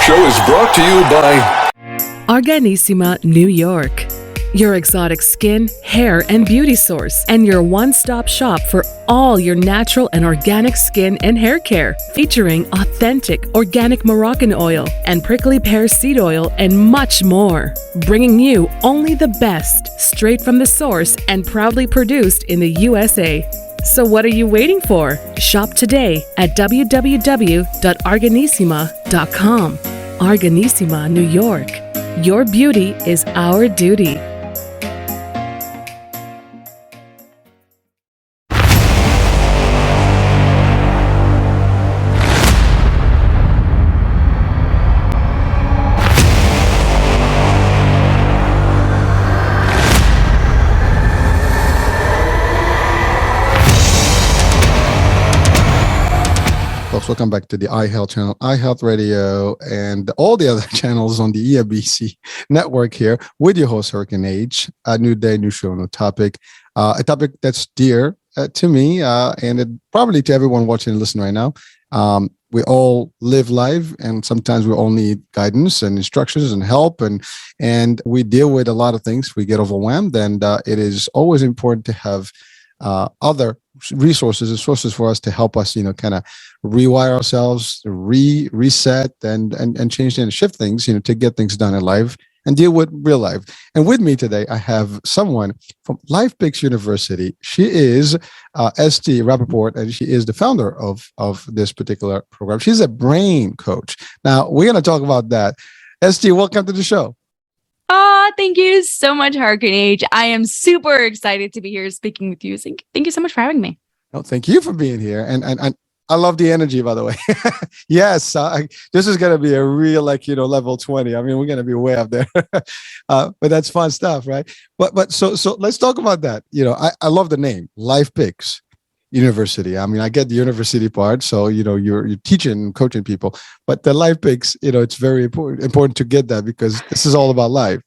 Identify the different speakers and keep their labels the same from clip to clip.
Speaker 1: show is brought to you by
Speaker 2: Organissima, New York. Your exotic skin, hair, and beauty source, and your one-stop shop for all your natural and organic skin and hair care, featuring authentic organic Moroccan oil and prickly pear seed oil and much more. Bringing you only the best, straight from the source and proudly produced in the USA. So what are you waiting for? Shop today at www.organissima.com. Organissima, New York. Your beauty is our duty.
Speaker 3: Folks, welcome back to the iHealth channel, iHealth Radio, and all the other channels on the EMBC network here with your host, Hurricane H. A new day, new show, new topic. A topic that's dear to me and probably to everyone watching and listening right now. We all live life, and sometimes we all need guidance and instructions and help, and we deal with a lot of things. We get overwhelmed, and it is always important to have other resources and sources for us to help us, kind of rewire ourselves, reset and change and shift things, to get things done in life and deal with real life. And with me today, I have someone from Life Picks University. She is St. Rappaport, and she is the founder of this particular program. She's a brain coach. Now, we're going to talk about that. St., welcome to the show.
Speaker 4: Oh, thank you so much, Hurricane Age. I am super excited to be here speaking with you. Thank you so much for having me.
Speaker 3: Oh, thank you for being here. And I love the energy, by the way. Yes, this is going to be a real, level 20. I mean, we're going to be way up there. But that's fun stuff, right? But so let's talk about that. I love the name, Life Picks University. I mean, I get the university part. So, you're teaching and coaching people. But the Life Picks, it's very important to get that, because this is all about life.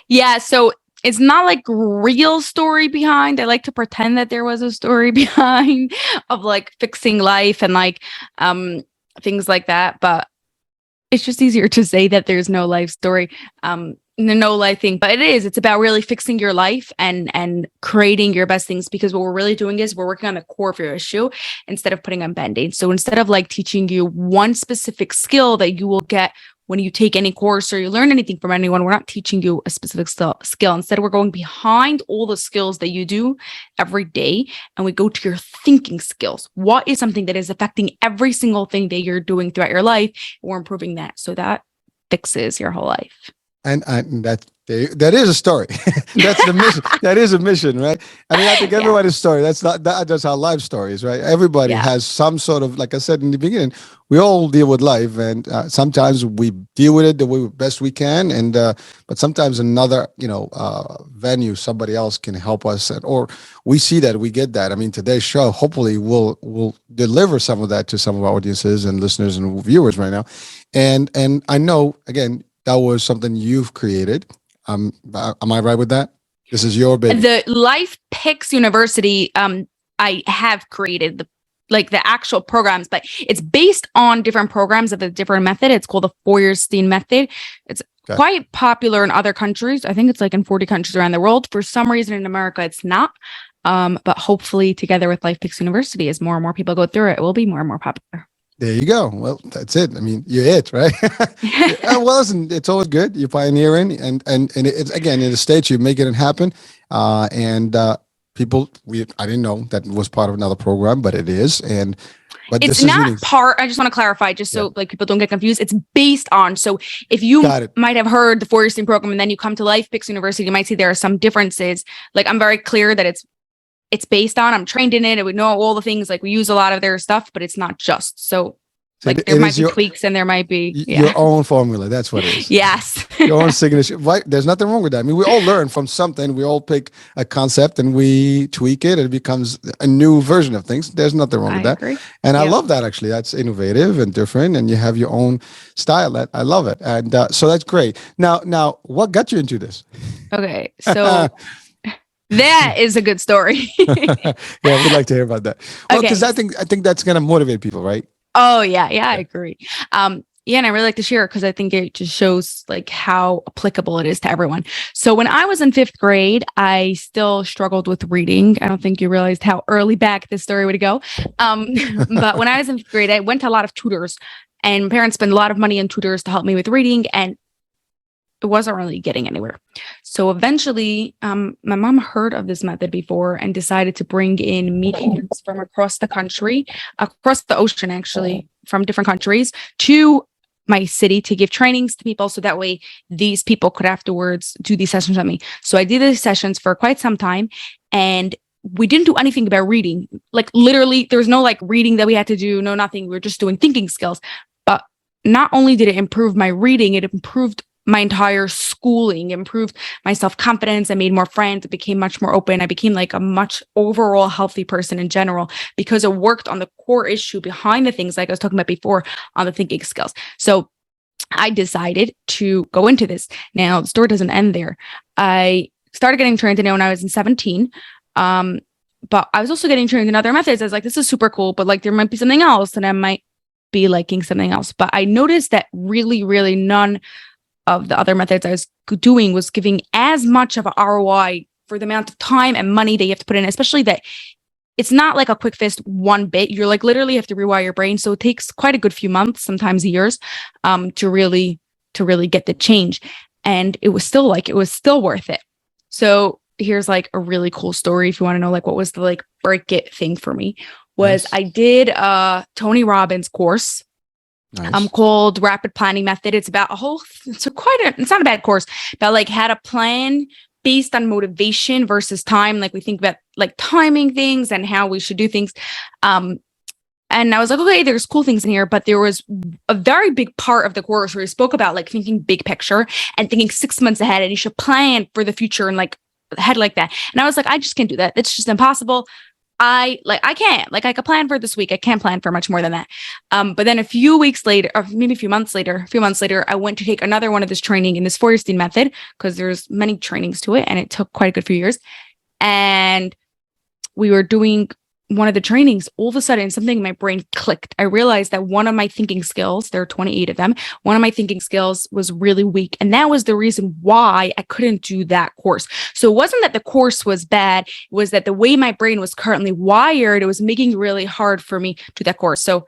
Speaker 4: Yeah, so it's not like real story behind. I like to pretend that there was a story behind of fixing life and things like that. But it's just easier to say that there's no life story, no life thing. But it's about really fixing your life and creating your best things, because what we're really doing is we're working on the core of your issue instead of putting on band-aids. So instead of teaching you one specific skill that you will get when you take any course or you learn anything from anyone, we're not teaching you a specific skill. Instead, we're going behind all the skills that you do every day, and we go to your thinking skills. What is something that is affecting every single thing that you're doing throughout your life? And we're improving that. So that fixes your whole life.
Speaker 3: And that is a story. That's the mission. That is a mission, right? I mean, I think everybody's story. That's how life story is, right? Everybody has some sort of, like I said in the beginning, we all deal with life, and sometimes we deal with it the way best we can, and but sometimes another, venue, somebody else can help us, or we see that, we get that. I mean, today's show hopefully will deliver some of that to some of our audiences and listeners and viewers right now, and I know, again, that was something you've created. Am I right with that? This is your baby.
Speaker 4: The Life Picks University, I have created the actual programs, but it's based on different programs of a different method. It's called the Feuerstein method. It's quite popular in other countries. I think it's in 40 countries around the world. For some reason in America, it's not. But hopefully together with Life Picks University, as more and more people go through it, it will be more and more popular.
Speaker 3: There you go. Well, that's it. I mean, you're it, right? Well, listen, it's always good. You're pioneering, and it's, again, in the States, you're making it happen. People, I didn't know that was part of another program, but it is. But
Speaker 4: it's not part. I just want to clarify, just so people don't get confused. It's based on. So if you might have heard the Feuerstein program, and then you come to Life Picks University, you might see there are some differences. I'm very clear that it's based on, I'm trained in it, and we know all the things, we use a lot of their stuff, but it's not just. So there might be tweaks, and there might be
Speaker 3: your own formula. That's what it is.
Speaker 4: Yes.
Speaker 3: Your own signature. Right? There's nothing wrong with that. I mean, we all learn from something. We all pick a concept and we tweak it, and it becomes a new version of things. There's nothing wrong with that. Agree. And I love that, actually. That's innovative and different, and you have your own style. I love it. And so that's great. Now, what got you into this?
Speaker 4: Okay. So that is a good story.
Speaker 3: Yeah, we'd like to hear about that. Well, because I think that's going to motivate people, right?
Speaker 4: Oh yeah, I agree. Yeah, and I really like to share it because I think it just shows like how applicable it is to everyone. So when I was in fifth grade, I still struggled with reading. I don't think you realized how early back this story would go. Um, but when I was in fifth grade, I went to a lot of tutors, and parents spent a lot of money on tutors to help me with reading, and it wasn't really getting anywhere. So eventually, my mom heard of this method before and decided to bring in mediums from across the country, across the ocean, actually, from different countries to my city to give trainings to people. So that way these people could afterwards do these sessions with me. So I did these sessions for quite some time, and we didn't do anything about reading. Like literally, there was no like reading that we had to do, no nothing. We were just doing thinking skills. But not only did it improve my reading, it improved my entire schooling, improved my self-confidence. I made more friends. I became much more open. I became like a much overall healthy person in general because it worked on the core issue behind the things like I was talking about before on the thinking skills. So I decided to go into this. Now, the story doesn't end there. I started getting trained when I was in 17. But I was also getting trained in other methods. I was like, this is super cool, but like there might be something else and I might be liking something else. But I noticed that really none of the other methods I was doing was giving as much of a ROI for the amount of time and money that you have to put in, especially that it's not like a quick fix one bit. You're like literally have to rewire your brain. So it takes quite a good few months, sometimes years, to really get the change. And it was still worth it. So here's like a really cool story. If you want to know like what was the like break it thing for me was
Speaker 3: Nice.
Speaker 4: I did a Tony Robbins course.
Speaker 3: Nice.
Speaker 4: Called Rapid Planning Method. It's about it's not a bad course, about like how to plan based on motivation versus time. Like we think about like timing things and how we should do things. And I was like, okay, there's cool things in here, but there was a very big part of the course where we spoke about like thinking big picture and thinking 6 months ahead, and you should plan for the future and like ahead like that. And I was like, I just can't do that. It's just impossible. I can't, like I could plan for this week. I can't plan for much more than that. But then a few weeks later, or maybe a few months later, I went to take another one of this training in this Feuerstein method because there's many trainings to it and it took quite a good few years. And we were doing one of the trainings, all of a sudden something in my brain clicked. I realized that one of my thinking skills, there are 28 of them, one of my thinking skills was really weak. And that was the reason why I couldn't do that course. So it wasn't that the course was bad, it was that the way my brain was currently wired, it was making it really hard for me to do that course. So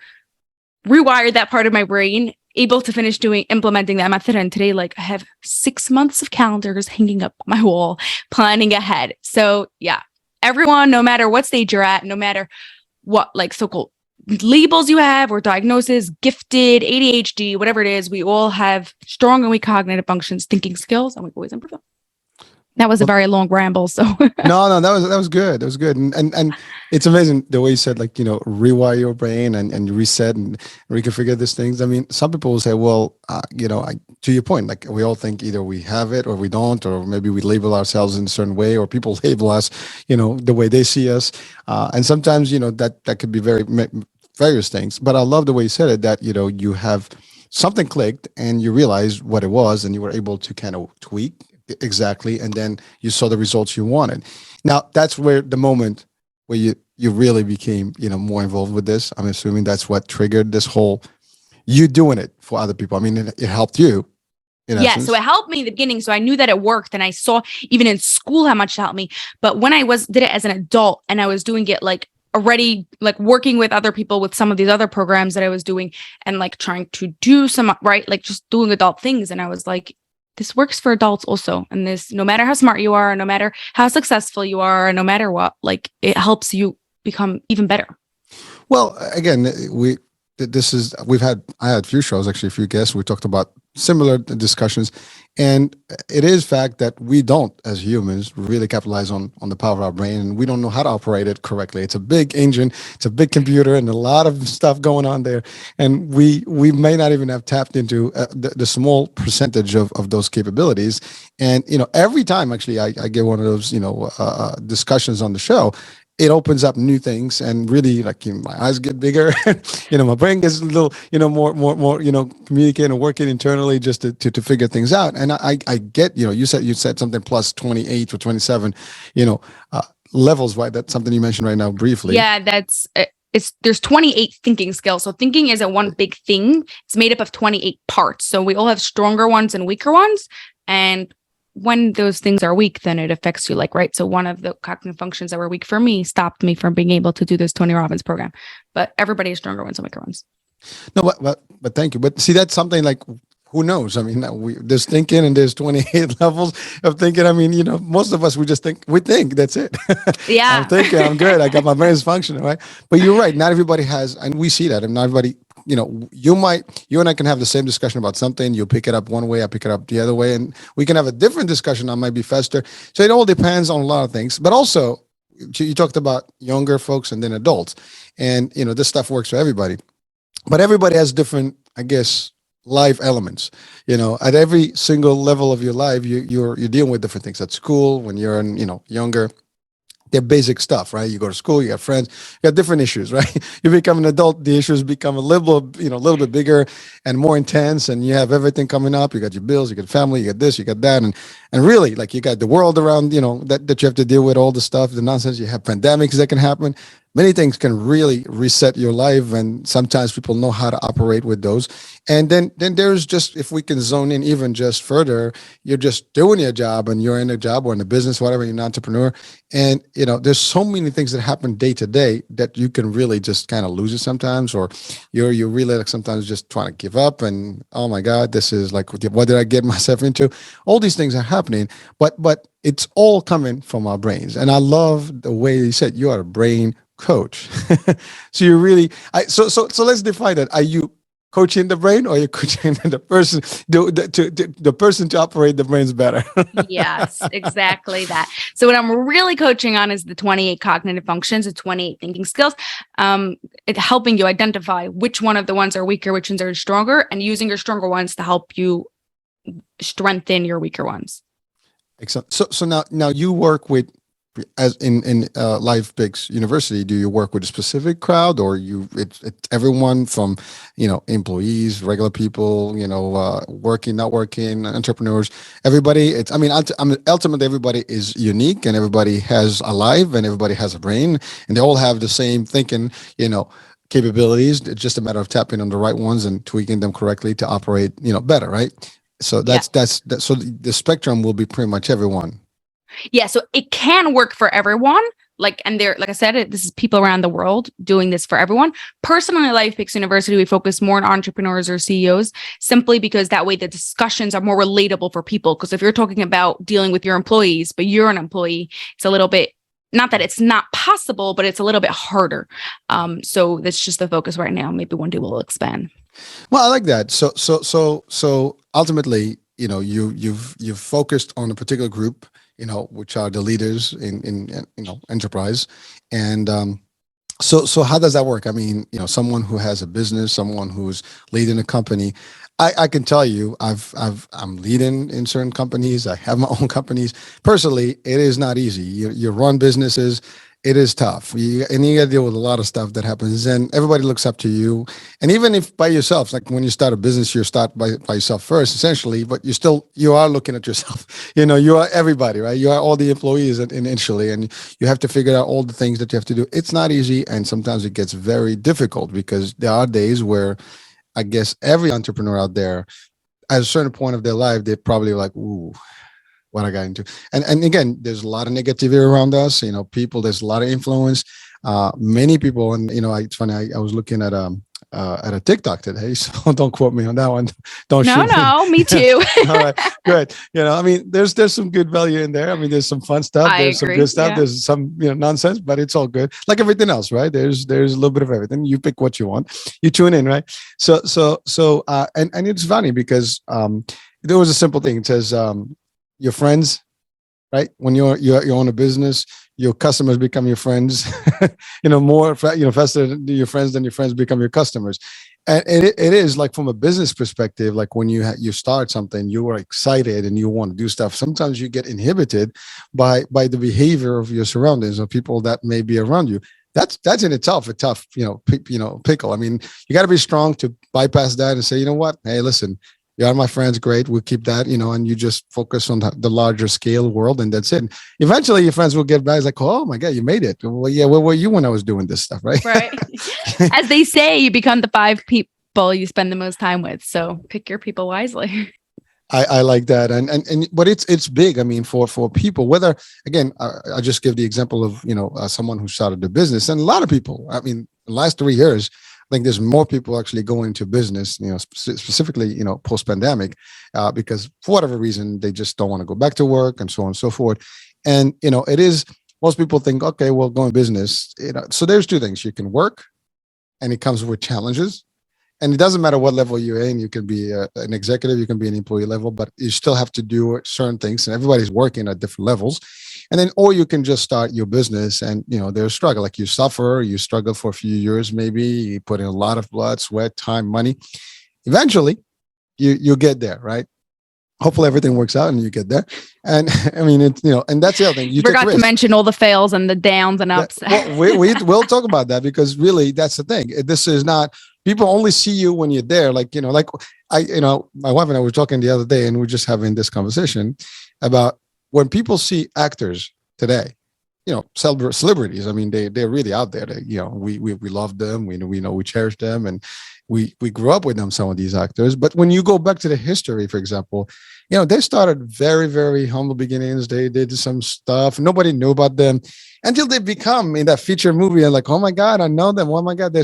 Speaker 4: rewired that part of my brain, able to finish implementing that method. And today, like I have 6 months of calendars hanging up on my wall, planning ahead. So yeah. Everyone, no matter what stage you're at, no matter what like so-called labels you have or diagnosis, gifted, ADHD, whatever it is, we all have strong and weak cognitive functions, thinking skills, and we always improve them. That was a very long ramble. So
Speaker 3: No, that was good. That was good. And it's amazing the way you said, like, rewire your brain and reset and reconfigure these things. I mean, some people will say, well, to your point, like we all think either we have it or we don't, or maybe we label ourselves in a certain way, or people label us, the way they see us. And sometimes, that could be various things. But I love the way you said it, that, you have something clicked and you realized what it was and you were able to kind of tweak. Exactly. And then you saw the results you wanted. Now, that's where the moment where you really became, more involved with this. I'm assuming that's what triggered this whole, you doing it for other people. I mean, it helped you.
Speaker 4: Yeah, so it helped me in the beginning. So I knew that it worked. And I saw even in school how much it helped me. But when I did it as an adult and I was doing it like already like working with other people with some of these other programs that I was doing and like trying to do some, right, like just doing adult things. And I was like, this works for adults also. And this, no matter how smart you are, no matter how successful you are, no matter what, like it helps you become even better.
Speaker 3: Well, again, I had a few shows, actually, a few guests. We talked about similar discussions. And it is fact that we don't, as humans, really capitalize on the power of our brain, and we don't know how to operate it correctly. It's a big engine, it's a big computer, and a lot of stuff going on there. And we may not even have tapped into the small percentage of those capabilities. And every time, actually, I get one of those discussions on the show, it opens up new things, and really, like, my eyes get bigger. My brain gets a little, more, communicating and working internally just to figure things out. And I get, you said something plus 28 or 27, levels, right? That's something you mentioned right now briefly.
Speaker 4: Yeah, that's there's 28 thinking skills. So thinking isn't one big thing. It's made up of 28 parts. So we all have stronger ones and weaker ones. And when those things are weak, then it affects you. Like, right. So one of the cognitive functions that were weak for me stopped me from being able to do this Tony Robbins program. But everybody has stronger ones and weaker ones.
Speaker 3: No, but thank you. But see, that's something like, who knows? I mean, there's thinking and there's 28 levels of thinking. I mean, most of us, we think that's it.
Speaker 4: Yeah.
Speaker 3: I'm thinking, I'm good. I got my brains functioning, right? But you're right. Not everybody has, and we see that. And not everybody, you and I can have the same discussion about something. You pick it up one way, I pick it up the other way. And we can have a different discussion. I might be faster. So it all depends on a lot of things. But also, you talked about younger folks and then adults. And, this stuff works for everybody. But everybody has different, I guess, life elements. At every single level of your life, you're dealing with different things. At school, when you're younger, they're basic stuff, right? You go to school, you got friends, you got different issues, right? You become an adult, the issues become a little bit bigger and more intense, and you have everything coming up. You got your bills, you got family, you got this, you got that, and really, like, you got the world around, that you have to deal with, all the stuff, the nonsense. You have pandemics that can happen. Many things can really reset your life, and sometimes people know how to operate with those. And then there's just, if we can zone in even just further, you're just doing your job, and you're in a job or in a business, whatever, you're an entrepreneur. And, there's so many things that happen day to day that you can really just kind of lose it sometimes, or you're really like sometimes just trying to give up and, oh my God, this is like, what did I get myself into? All these things are happening, but it's all coming from our brains. And I love the way you said you are a brain coach. So you really, so let's define that. Are you coaching the brain, or are you coaching the person, the person to operate the brains better?
Speaker 4: Yes, exactly that. So what I'm really coaching on is the 28 cognitive functions, the 28 thinking skills. It's helping you identify which one of the ones are weaker, which ones are stronger, and using your stronger ones to help you strengthen your weaker ones.
Speaker 3: Excellent. So now you work with, as in Life Picks University, do you work with a specific crowd, or it's everyone from employees, regular people, working, not working, entrepreneurs, everybody? Ultimately everybody is unique, and everybody has a life, and everybody has a brain, and they all have the same thinking, capabilities. It's just a matter of tapping on the right ones and tweaking them correctly to operate, better, right? So that's so the spectrum will be pretty much everyone.
Speaker 4: Yeah, so it can work for everyone. Like I said, this is people around the world doing this for everyone. Personally, at Life Picks University, we focus more on entrepreneurs or CEOs, simply because that way the discussions are more relatable for people. Because if you're talking about dealing with your employees, but you're an employee, it's a little bit, not that it's not possible, but it's a little bit harder. So that's just the focus right now. Maybe one day we'll expand.
Speaker 3: Well, I like that. So ultimately, you've focused on a particular group, which are the leaders in enterprise. And so how does that work? I mean, someone who has a business, someone who's leading a company. I can tell you, I'm leading in certain companies. I have my own companies. Personally, it is not easy. You run businesses. It is tough. You got to deal with a lot of stuff that happens, and everybody looks up to you. And even if by yourself, like when you start a business, you start by yourself first, essentially, but you are looking at yourself. You are everybody, right? You are all the employees initially, and you have to figure out all the things that you have to do. It's not easy, and sometimes it gets very difficult, because there are days where I guess every entrepreneur out there, at a certain point of their life, they're probably like, ooh, what I got into. And again, there's a lot of negativity around us, people, there's a lot of influence, many people. And, it's funny, I was looking at a TikTok today, so don't quote me on that one. Don't shoot me.
Speaker 4: No, me too.
Speaker 3: All right, good. There's some good value in there. There's some fun stuff. There's some good stuff. Yeah. There's some, nonsense, but it's all good. Like everything else, right? There's a little bit of everything. You pick what you want. You tune in, right? So, and it's funny because there was a simple thing. It says, your friends, right? When you own a business, your customers become your friends, more, faster than your friends become your customers. And it is like, from a business perspective, like when you start something, you are excited and you want to do stuff. Sometimes you get inhibited by the behavior of your surroundings or people that may be around you. That's in itself a tough, pickle. You got to be strong to bypass that and say, you know what? Hey, listen, You are my friends, great. We'll keep that, and you just focus on the larger scale world, and that's it. And eventually, your friends will get back. It's like, oh my God, you made it. Well, yeah, where were you when I was doing this stuff, right?
Speaker 4: Right. As they say, you become the 5 people you spend the most time with. So pick your people wisely.
Speaker 3: I like that, and but it's big. I mean, for people, whether again, I just give the example of someone who started a business, and a lot of people. I mean, the last 3 years, I think there's more people actually going into business, specifically, post pandemic, because for whatever reason they just don't want to go back to work and so on and so forth. And it is, most people think, okay, well, go in business. So there's 2 things: you can work, and it comes with challenges. And it doesn't matter what level you're in. You can be an executive, you can be an employee level, but you still have to do certain things. And everybody's working at different levels. And then, or you can just start your business and, there's struggle. Like you struggle for a few years, maybe you put in a lot of blood, sweat, time, money. Eventually, you get there, right? Hopefully everything works out and you get there. And I mean, and that's the other thing. You
Speaker 4: forgot to mention all the fails and the downs and ups.
Speaker 3: We'll talk about that, because really that's the thing. This is not, people only see you when you're there. Like, my wife and I were talking the other day, and we're just having this conversation about when people see actors today, celebrities. I mean, they're really out there. We love them. We cherish them, and we grew up with them, some of these actors. But when you go back to the history, for example, they started very, very humble beginnings. They did some stuff. Nobody knew about them until they become in that feature movie, and like, oh my God, I know them. Oh my God,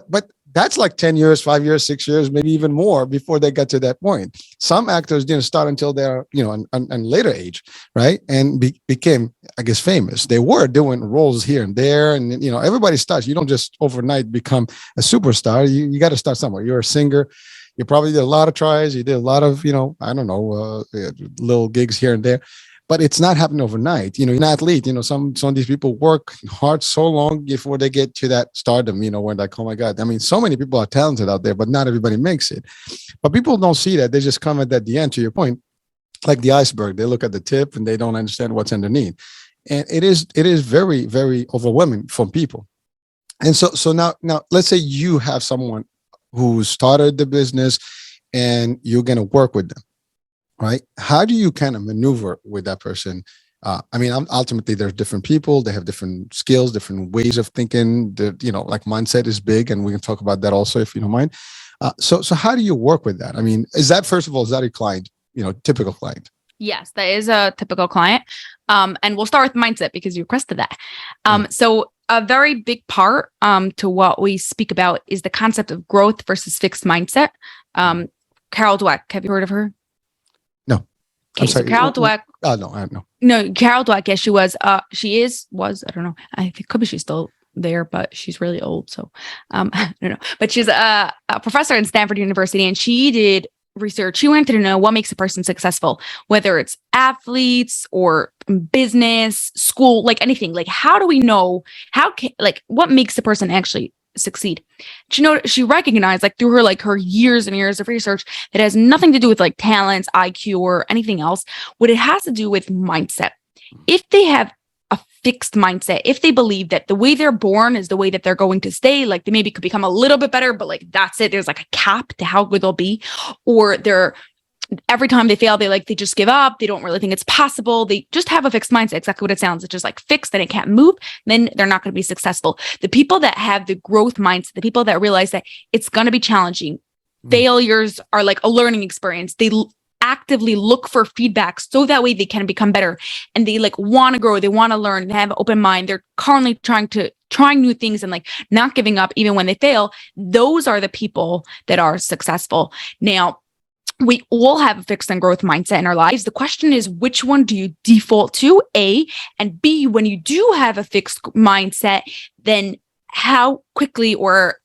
Speaker 3: but that's like 10 years, 5 years, 6 years, maybe even more before they get to that point. Some actors didn't start until they're, in later age, right? And became, I guess, famous. They were doing roles here and there. And, everybody starts. You don't just overnight become a superstar. You got to start somewhere. You're a singer. You probably did a lot of tries. You did a lot of, little gigs here and there. But it's not happening overnight. You're an athlete. Some of these people work hard so long before they get to that stardom, when like, oh my God. I mean, so many people are talented out there, but not everybody makes it. But people don't see that. They just comment at the end, to your point, like the iceberg. They look at the tip and they don't understand what's underneath. And it is very, very overwhelming for people. And so now let's say you have someone who started the business and you're going to work with them. Right? How do you kind of maneuver with that person? I mean, ultimately, there's different people. They have different skills, different ways of thinking. Like mindset is big, and we can talk about that also if you don't mind. So how do you work with that? I mean, is that, first of all, is that a client? Typical client?
Speaker 4: Yes, that is a typical client. And we'll start with mindset because you requested that. So a very big part to what we speak about is the concept of growth versus fixed mindset. Carol Dweck, have you heard of her? Okay, so Carol Dweck.
Speaker 3: Oh, no, I don't know.
Speaker 4: No, Carol Dweck. Yes, she was. I don't know. I think could be she's still there, but she's really old. So, I don't know. But she's a professor at Stanford University, and she did research. She wanted to know what makes a person successful, whether it's athletes or business, school, like anything. Like, how do we know what makes a person actually succeed? She recognized, like, through her years and years of research, that it has nothing to do with like talents, IQ, or anything else. What it has to do with mindset. If they have a fixed mindset, if they believe that the way they're born is the way that they're going to stay, like they maybe could become a little bit better, but like that's it. There's like a cap to how good they'll be, or every time they fail, they just give up. They don't really think it's possible. They just have a fixed mindset. Exactly what it sounds. It's just like fixed and it can't move. Then they're not going to be successful. The people that have the growth mindset, the people that realize that it's going to be challenging, failures are like a learning experience. They actively look for feedback so that way they can become better. And they like want to grow. They want to learn. They have an open mind. They're currently trying new things and like not giving up even when they fail. Those are the people that are successful. Now, we all have a fixed and growth mindset in our lives. The question is, which one do you default to? A, and B, when you do have a fixed mindset, then how quickly or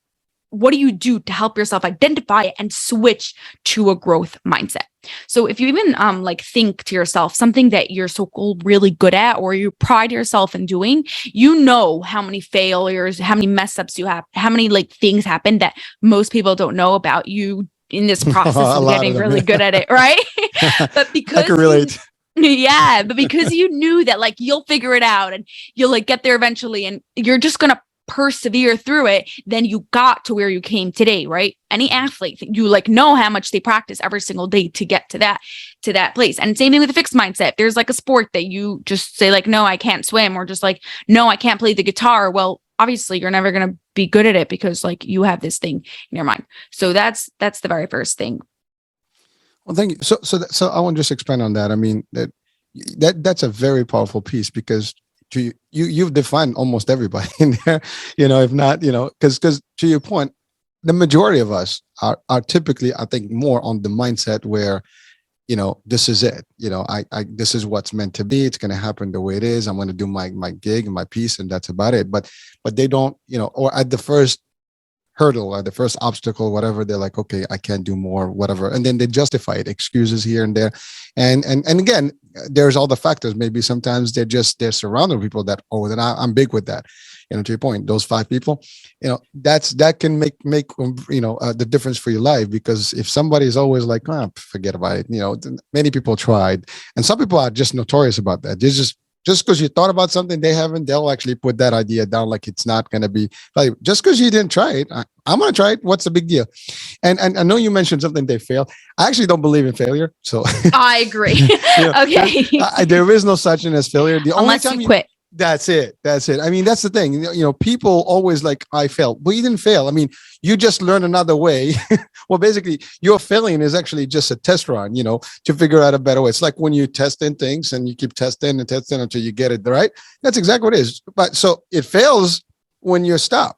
Speaker 4: what do you do to help yourself identify and switch to a growth mindset? So if you even think to yourself something that you're so-called really good at, or you pride yourself in doing, how many failures, how many mess ups you have, how many like things happen that most people don't know about you in this process of getting really good at it, right? But because
Speaker 3: I can relate.
Speaker 4: But because you knew that like you'll figure it out and you'll like get there eventually, and you're just gonna persevere through it, then you got to where you came today, right? Any athlete, you like know how much they practice every single day to get to that place. And same thing with a fixed mindset. There's like a sport that you just say like, no, I can't swim, or just like, no, I can't play the guitar. Well, obviously you're never going to be good at it because like you have this thing in your mind. So that's the very first thing.
Speaker 3: Well, thank you. So I want to just expand on that. I mean, that's a very powerful piece, because you've defined almost everybody in there, if not, because to your point, the majority of us are typically, I think, more on the mindset where, this is it. I this is what's meant to be. It's going to happen the way it is. I'm going to do my gig and my piece, and that's about it. But they don't, or at the first hurdle, at the first obstacle, whatever, they're like, okay, I can't do more, whatever, and then they justify it, excuses here and there, and again, there's all the factors. Maybe sometimes they're surrounded with people that, then I'm big with that. To your point, those 5 people, that can make the difference for your life, because if somebody is always like, forget about it, many people tried, and some people are just notorious about that. They just because you thought about something they haven't, they'll actually put that idea down like it's not going to be valuable. Just because you didn't try it, I'm going to try it. What's the big deal? And I know you mentioned something they fail. I actually don't believe in failure. So
Speaker 4: I agree. Okay.
Speaker 3: There is no such thing as failure. The
Speaker 4: Unless
Speaker 3: only time
Speaker 4: you quit.
Speaker 3: That's it. I mean, that's the thing. People always like, I failed. Well, you didn't fail. I mean, you just learned another way. Well, basically, your failing is actually just a test run, to figure out a better way. It's like when you test in things and you keep testing and testing until you get it right. That's exactly what it is. But so it fails when you stop,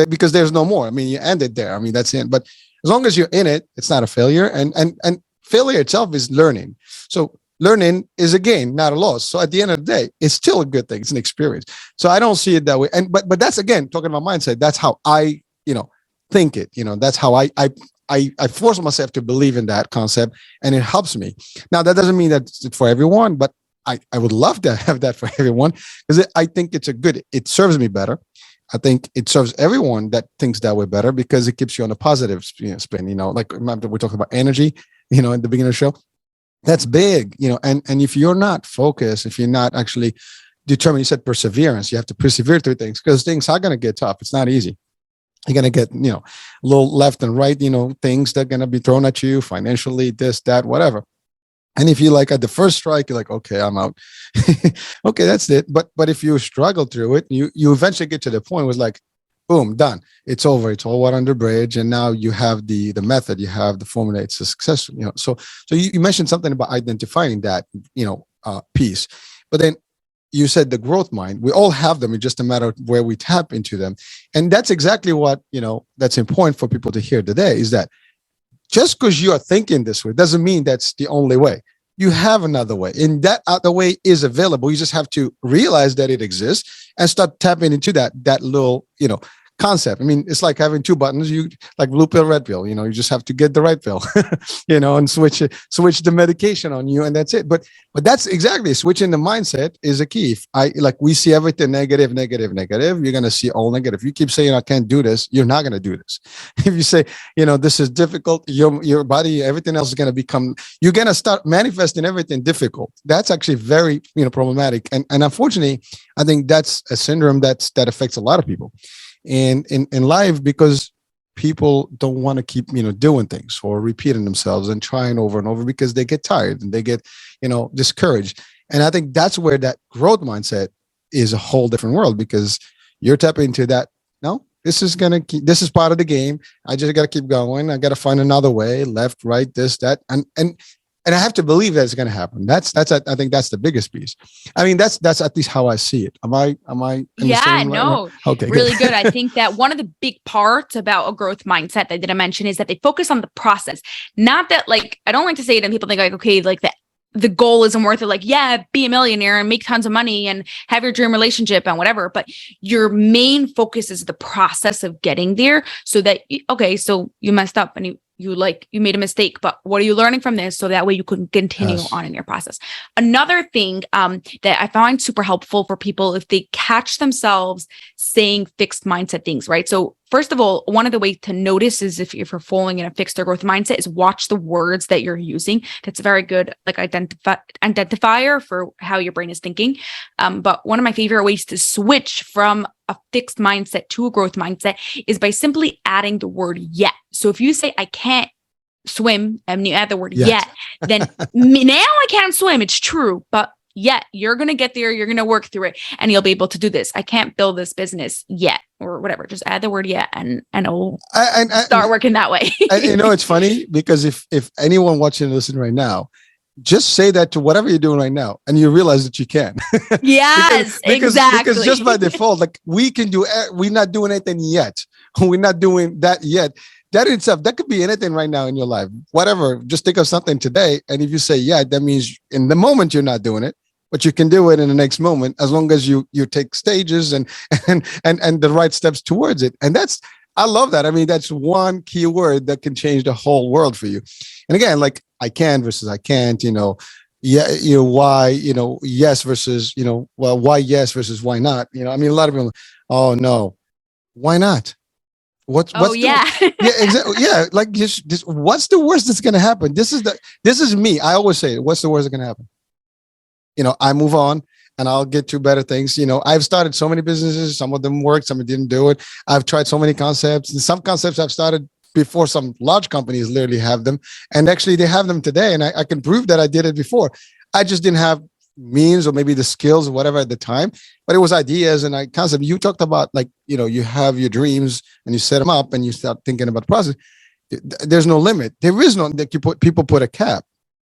Speaker 3: because there's no more. I mean, you end it there. I mean, that's it. But as long as you're in it, it's not a failure. And failure itself is learning. So learning is a gain, not a loss. So at the end of the day, it's still a good thing. It's an experience. So I don't see it that way. And but that's, again, talking about mindset. That's how I, think it. That's how I force myself to believe in that concept, and it helps me. Now, that doesn't mean that it's for everyone, but I would love to have that for everyone, because I think it serves me better. I think it serves everyone that thinks that way better, because it keeps you on a positive spin. Like, remember, we're talking about energy, in the beginning of the show. That's big, and if you're not focused, if you're not actually determined, you said perseverance, you have to persevere through things, because things are going to get tough. It's not easy. You're going to get, a little left and right, things that are going to be thrown at you financially, this, that, whatever. And if you like at the first strike, you're like, okay, I'm out. Okay, that's it. But if you struggle through it, you eventually get to the point where it's like, boom, done. It's over. It's all water under the bridge. And now you have the method, you have the formula. It's a success. So you mentioned something about identifying that, piece, but then you said the growth mind. We all have them. It's just a matter of where we tap into them. And that's exactly what, that's important for people to hear today, is that just because you are thinking this way doesn't mean that's the only way. You have another way, and that other way is available. You just have to realize that it exists and start tapping into that little, concept. I mean, it's like having 2 buttons, you like blue pill, red pill, you just have to get the right pill, and switch the medication on you, and that's it. But that's exactly, switching the mindset is a key. If we see everything negative, you're going to see all negative. You keep saying, I can't do this, you're not going to do this. If you say, this is difficult, your body, everything else is going to you're going to start manifesting everything difficult. That's actually very, problematic. And unfortunately, I think that's a syndrome that affects a lot of people in life, because people don't want to keep doing things or repeating themselves and trying over and over, because they get tired and they get discouraged. And I think that's where that growth mindset is a whole different world, because you're tapping into that. No, this is part of the game. I just got to keep going. I got to find another way, left, right, this, that, and I have to believe that it's going to happen. I think that's the biggest piece. I mean, that's at least how I see it. Am I?
Speaker 4: Yeah, no.
Speaker 3: Okay,
Speaker 4: really good. I think that one of the big parts about a growth mindset that I didn't mention is that they focus on the process. Not that, like, I don't like to say it and people think like, okay, like the goal isn't worth it. Like, yeah, be a millionaire and make tons of money and have your dream relationship and whatever. But your main focus is the process of getting there, so that, okay, so you messed up and you made a mistake, but what are you learning from this? So that way you can continue on in your process. Another thing that I find super helpful for people, if they catch themselves saying fixed mindset things, right? So first of all, one of the ways to notice is if you're falling in a fixed or growth mindset is watch the words that you're using. That's a very good identifier for how your brain is thinking. But one of my favorite ways to switch from a fixed mindset to a growth mindset is by simply adding the word yet. So if you say, I can't swim, and you add the word yet, then now I can't swim. It's true, but yet you're going to get there. You're going to work through it and you'll be able to do this. I can't build this business yet or whatever. Just add the word yet and it'll start working that way.
Speaker 3: And it's funny because if anyone watching and listening right now, just say that to whatever you're doing right now and you realize that you can.
Speaker 4: Yes, exactly.
Speaker 3: Because just by default, like we're not doing anything yet. We're not doing that yet. That in itself, that could be anything right now in your life. Whatever, just think of something today. And if you say, yeah, that means in the moment you're not doing it, but you can do it in the next moment as long as you take stages and the right steps towards it. And I love that. I mean, that's one key word that can change the whole world for you. And again, like I can versus I can't, why, yes versus, well, why yes versus why not? I mean, a lot of people, oh no, why not? What's
Speaker 4: yeah.
Speaker 3: Exactly. Yeah. Like just what's the worst that's going to happen? This is me. I always say, what's the worst that's going to happen? I move on and I'll get to better things. I've started so many businesses. Some of them worked, some didn't do it. I've tried so many concepts, and some concepts I've started before some large companies literally have them. And actually they have them today. And I can prove that I did it before. I just didn't have means or maybe the skills or whatever at the time, but it was ideas and concept. You talked about like, you have your dreams and you set them up and you start thinking about the process. There's no limit. There is no, people put a cap.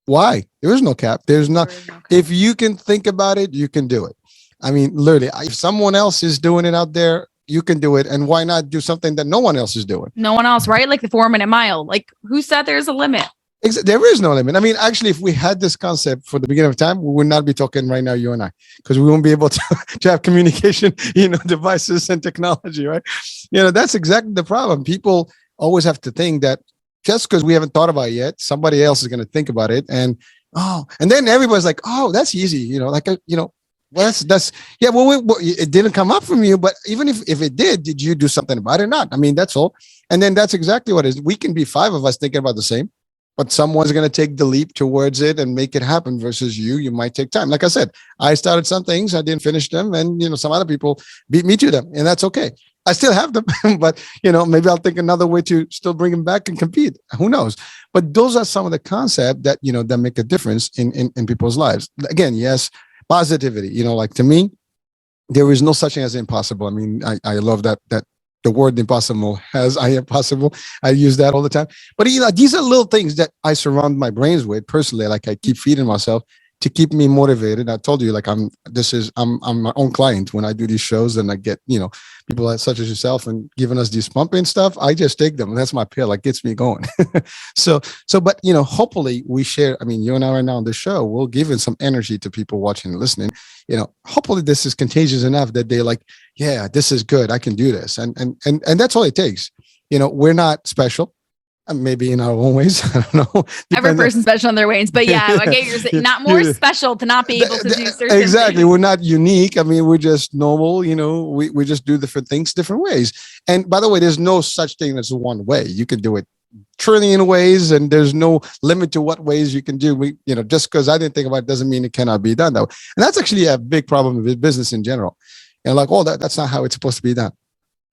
Speaker 3: Why? There is no cap. There's not, if you can think about it, you can do it. I mean, literally, if someone else is doing it out there, you can do it. And why not do something that no one else is doing?
Speaker 4: No one else, right? Like the 4-minute mile. Like who said there's a limit?
Speaker 3: There is no limit. I mean, actually, if we had this concept for the beginning of time, we would not be talking right now, you and I, because we won't be able to have communication, devices and technology, right? That's exactly the problem. People always have to think that just because we haven't thought about it yet, somebody else is going to think about it. And then everybody's like, oh, that's easy. Well, that's yeah. Well, it didn't come up from you, but even if it did you do something about it or not? I mean, that's all. And then that's exactly what it is. We can be 5 of us thinking about the same, but someone's going to take the leap towards it and make it happen versus you might take time. Like I said, I started some things, I didn't finish them. And, some other people beat me to them, and that's okay. I still have them, but, maybe I'll think another way to still bring them back and compete. Who knows? But those are some of the concepts that, that make a difference in people's lives. Again, yes, positivity, like to me, there is no such thing as impossible. I mean, I love that the word impossible has I am possible. I use that all the time. But these are little things that I surround my brains with personally. Like I keep feeding myself to keep me motivated. I told you, like I'm my own client when I do these shows, and I get people such as yourself and giving us these pumping stuff. I just take them. That's my pill. It gets me going. So, but hopefully we share. I mean, you and I right now on the show, we'll give in some energy to people watching and listening. Hopefully this is contagious enough that they're like, yeah, this is good. I can do this, and that's all it takes. We're not special. Maybe in our own ways. I don't know.
Speaker 4: Every person's special in their ways, but yeah, I get you're not more special to not be able to do certain
Speaker 3: exactly.
Speaker 4: things.
Speaker 3: We're not unique. I mean, we're just normal. We just do different things different ways. And by the way, there's no such thing as one way. You can do it trillion ways, and there's no limit to what ways you can do. Just because I didn't think about it doesn't mean it cannot be done though. And that's actually a big problem with business in general. Like, that's not how it's supposed to be done.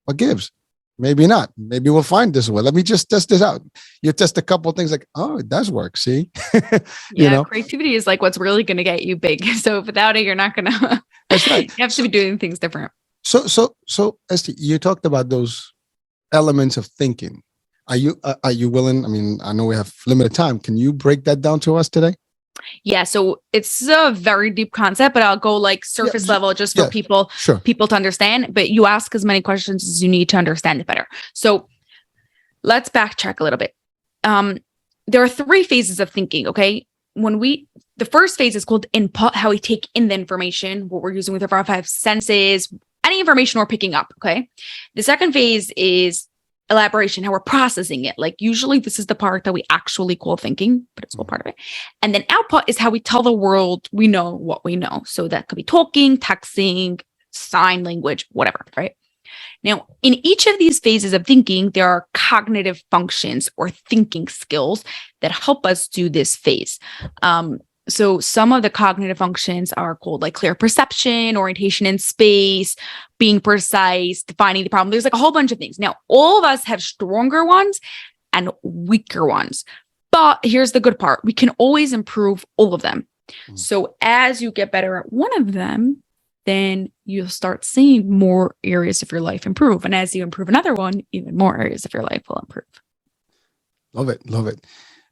Speaker 3: What gives? Maybe not. Maybe we'll find this way. Let me just test this out. You test a couple of things like, oh, it does work. See?
Speaker 4: Creativity is like what's really going to get you big. So without it, you're not going to.
Speaker 3: That's right.
Speaker 4: You have to be doing things different.
Speaker 3: So, Esty, you talked about those elements of thinking. Are you willing? I mean, I know we have limited time. Can you break that down to us today?
Speaker 4: Yeah, so it's a very deep concept, but I'll go like surface level just for people to understand. But you ask as many questions as you need to understand it better. So let's backtrack a little bit. There are 3 phases of thinking. Okay, the first phase is called input, how we take in the information, what we're using with our 5 senses, any information we're picking up. Okay, the second phase is elaboration, how we're processing it. Like usually this is the part that we actually call thinking, but it's all part of it. And then output is how we tell the world we know what we know. So that could be talking, texting, sign language, whatever, right? Now, in each of these phases of thinking, there are cognitive functions or thinking skills that help us do this phase. So some of the cognitive functions are called like clear perception, orientation in space, being precise, defining the problem. There's like a whole bunch of things. Now, all of us have stronger ones and weaker ones. But here's the good part. We can always improve all of them. So as you get better at one of them, then you'll start seeing more areas of your life improve. And as you improve another one, even more areas of your life will improve.
Speaker 3: Love it. Love it.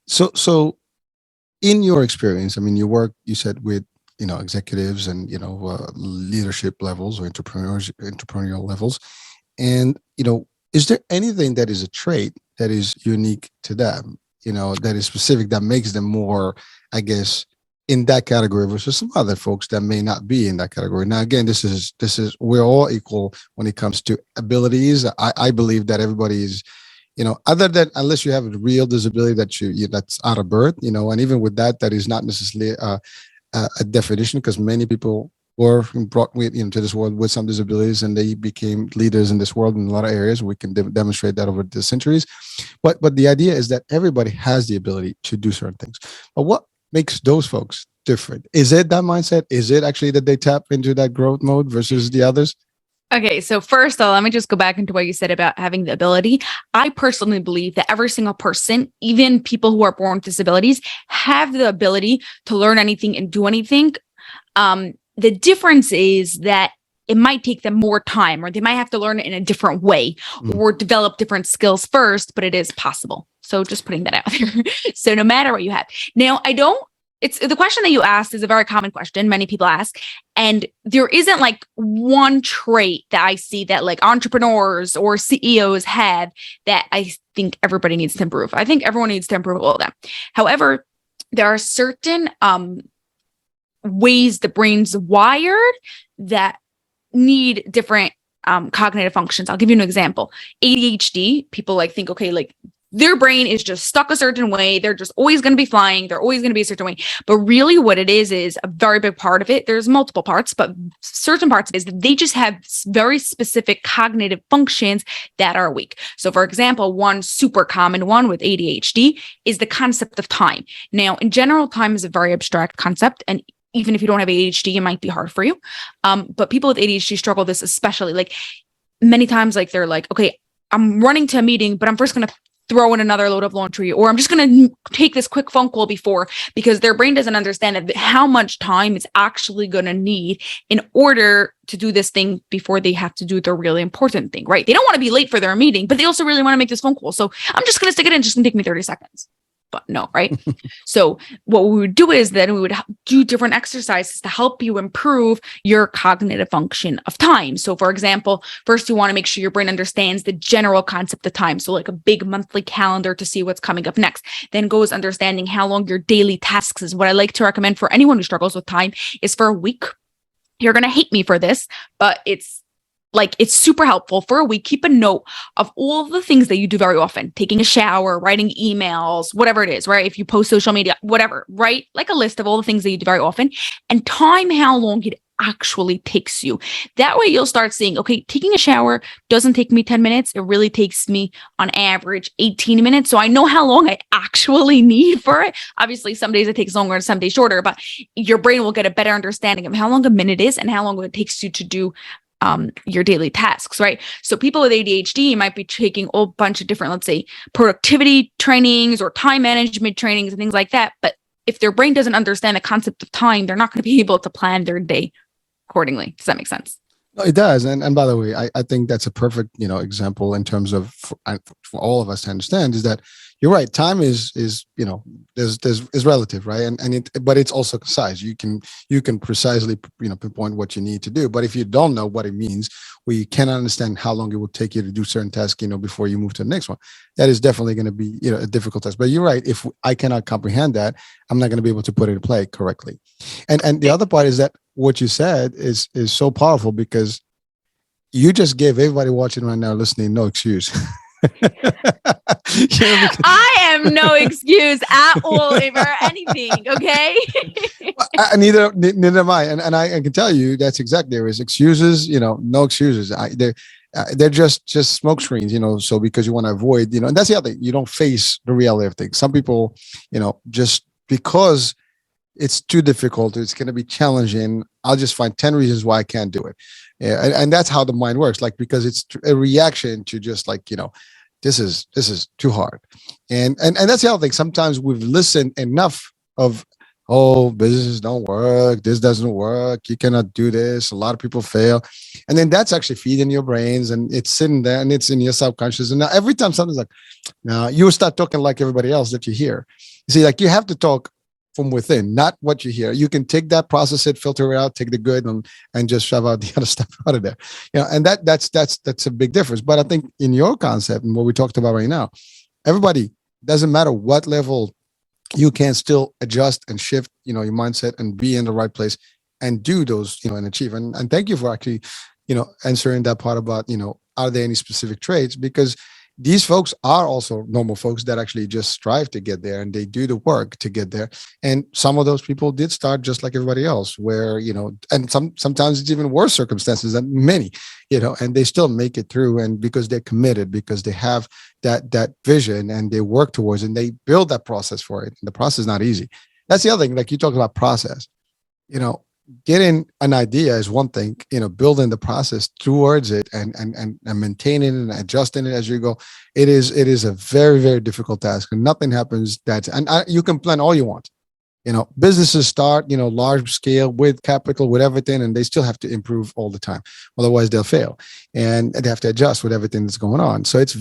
Speaker 3: So in your experience, I mean, you work, you said, with, executives and, leadership levels or entrepreneurial levels. And, is there anything that is a trait that is unique to them, that is specific, that makes them more, I guess, in that category versus some other folks that may not be in that category? Now, again, this is we're all equal when it comes to abilities. I believe that everybody is, other than, unless you have a real disability that that's out of birth, and even with that is not necessarily a definition, because many people were brought with, to this world with some disabilities, and they became leaders in this world in a lot of areas. We can demonstrate that over the centuries. But the idea is that everybody has the ability to do certain things. But what makes those folks different? Is it that mindset? Is it actually that they tap into that growth mode versus the others?
Speaker 4: Okay, so first of all, let me just go back into what you said about having the ability. I personally believe that every single person, even people who are born with disabilities, have the ability to learn anything and do anything. The difference is that it might take them more time, or they might have to learn it in a different way, or develop different skills first, but it is possible. So just putting that out there. So no matter what you have. Now, it's the question that you asked is a very common question. Many people ask, and there isn't like one trait that I see that like entrepreneurs or CEOs have that I think everybody needs to improve. I think everyone needs to improve all of them. However, there are certain ways the brain's wired that need different cognitive functions. I'll give you an example. ADHD, people think, okay, like their brain is just stuck a certain way. They're just always going to be flying. They're always going to be a certain way. But really what it is a very big part of it. There's multiple parts, but certain parts of it is that they just have very specific cognitive functions that are weak. So for example, one super common one with ADHD is the concept of time. Now, in general, time is a very abstract concept, and even if you don't have ADHD, it might be hard for you. But people with ADHD struggle this, especially like many times, like they're like, okay, I'm running to a meeting, but I'm first going to throw in another load of laundry, or I'm just going to take this quick phone call before, because their brain doesn't understand that how much time it's actually going to need in order to do this thing before they have to do the really important thing, right? They don't want to be late for their meeting, but they also really want to make this phone call. So I'm just going to stick it in, just going to take me 30 seconds. But no, right? So what we would do is then we would do different exercises to help you improve your cognitive function of time. So for example, first you want to make sure your brain understands the general concept of time. So like a big monthly calendar to see what's coming up next. Then goes understanding how long your daily tasks is. What I like to recommend for anyone who struggles with time is for a week. You're going to hate me for this, but it's super helpful. For a week, keep a note of all the things that you do very often, taking a shower, writing emails, whatever it is, right? If you post social media, whatever, write like a list of all the things that you do very often and time how long it actually takes you. That way you'll start seeing, okay, taking a shower doesn't take me 10 minutes. It really takes me on average 18 minutes. So I know how long I actually need for it. Obviously, some days it takes longer and some days shorter, but your brain will get a better understanding of how long a minute is and how long it takes you to do your daily tasks, right? So people with ADHD might be taking a bunch of different, let's say, productivity trainings or time management trainings and things like that. But if their brain doesn't understand the concept of time, they're not going to be able to plan their day accordingly. Does that make sense?
Speaker 3: No, it does. And by the way, I think that's a perfect, example in terms of for all of us to understand is that you're right. Time is is relative, right? But it's also concise. You can precisely, pinpoint what you need to do. But if you don't know what it means, or you cannot understand how long it will take you to do certain tasks, before you move to the next one, that is definitely going to be, a difficult task. But you're right. If I cannot comprehend that, I'm not going to be able to put it in play correctly. And the other part is that what you said is so powerful, because you just gave everybody watching right now, listening, no excuse.
Speaker 4: I am no excuse at all for anything. Okay.
Speaker 3: Neither am I, and I can tell you that's exactly there is excuses. No excuses. They're just smoke screens. So because you want to avoid, and that's the other thing. You don't face the reality of things. Some people, just because it's too difficult, it's going to be challenging, I'll just find 10 reasons why I can't do it. Yeah, and that's how the mind works, like, because it's a reaction to just like, this is too hard. And that's the other thing. Sometimes we've listened enough of, oh, businesses don't work, this doesn't work, you cannot do this, a lot of people fail. And then that's actually feeding your brains, and it's sitting there and it's in your subconscious. And now every time something's like, now you start talking like everybody else that you hear. You see, like, you have to talk from within, not what you hear. You can take that, process it, filter it out, take the good, and just shove out the other stuff out of there. And that's a big difference. But I think in your concept and what we talked about right now, everybody, doesn't matter what level, you can still adjust and shift, your mindset, and be in the right place and do those, and achieve. And thank you for actually, answering that part about, are there any specific traits? Because these folks are also normal folks that actually just strive to get there, and they do the work to get there. And some of those people did start just like everybody else, where, and sometimes it's even worse circumstances than many, and they still make it through. And because they're committed, because they have that vision, and they work towards it, and they build that process for it. And the process is not easy. That's the other thing. Like, you talk about process, you know, getting an idea is one thing, building the process towards it, and maintaining it and adjusting it as you go. It is a very, very difficult task, and nothing happens you can plan all you want. Businesses start, large scale with capital, with everything, and they still have to improve all the time. Otherwise they'll fail, and they have to adjust with everything that's going on. So it's,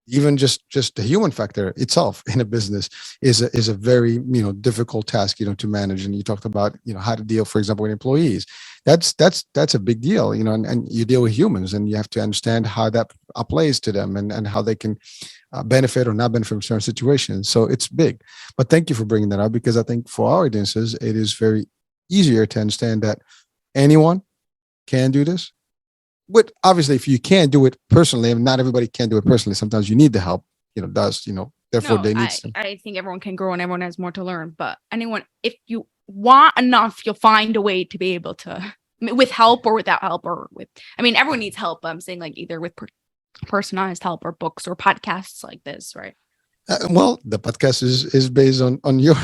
Speaker 3: even just the human factor itself in a business is a very, difficult task, to manage. And you talked about, how to deal, for example, with employees. That's a big deal, and you deal with humans, and you have to understand how that applies to them, and how they can benefit or not benefit from certain situations. So it's big. But thank you for bringing that up, because I think for our audiences, it is very easier to understand that anyone can do this. But obviously, if you can't do it personally, and not everybody can do it personally, sometimes you need the help, therefore
Speaker 4: No,
Speaker 3: they need
Speaker 4: I think everyone can grow and everyone has more to learn. But anyone, if you want enough, you'll find a way to be able to, with help or without help, everyone needs help. But I'm saying, like, either with personalized help or books or podcasts like this, right?
Speaker 3: well, the podcast is based on your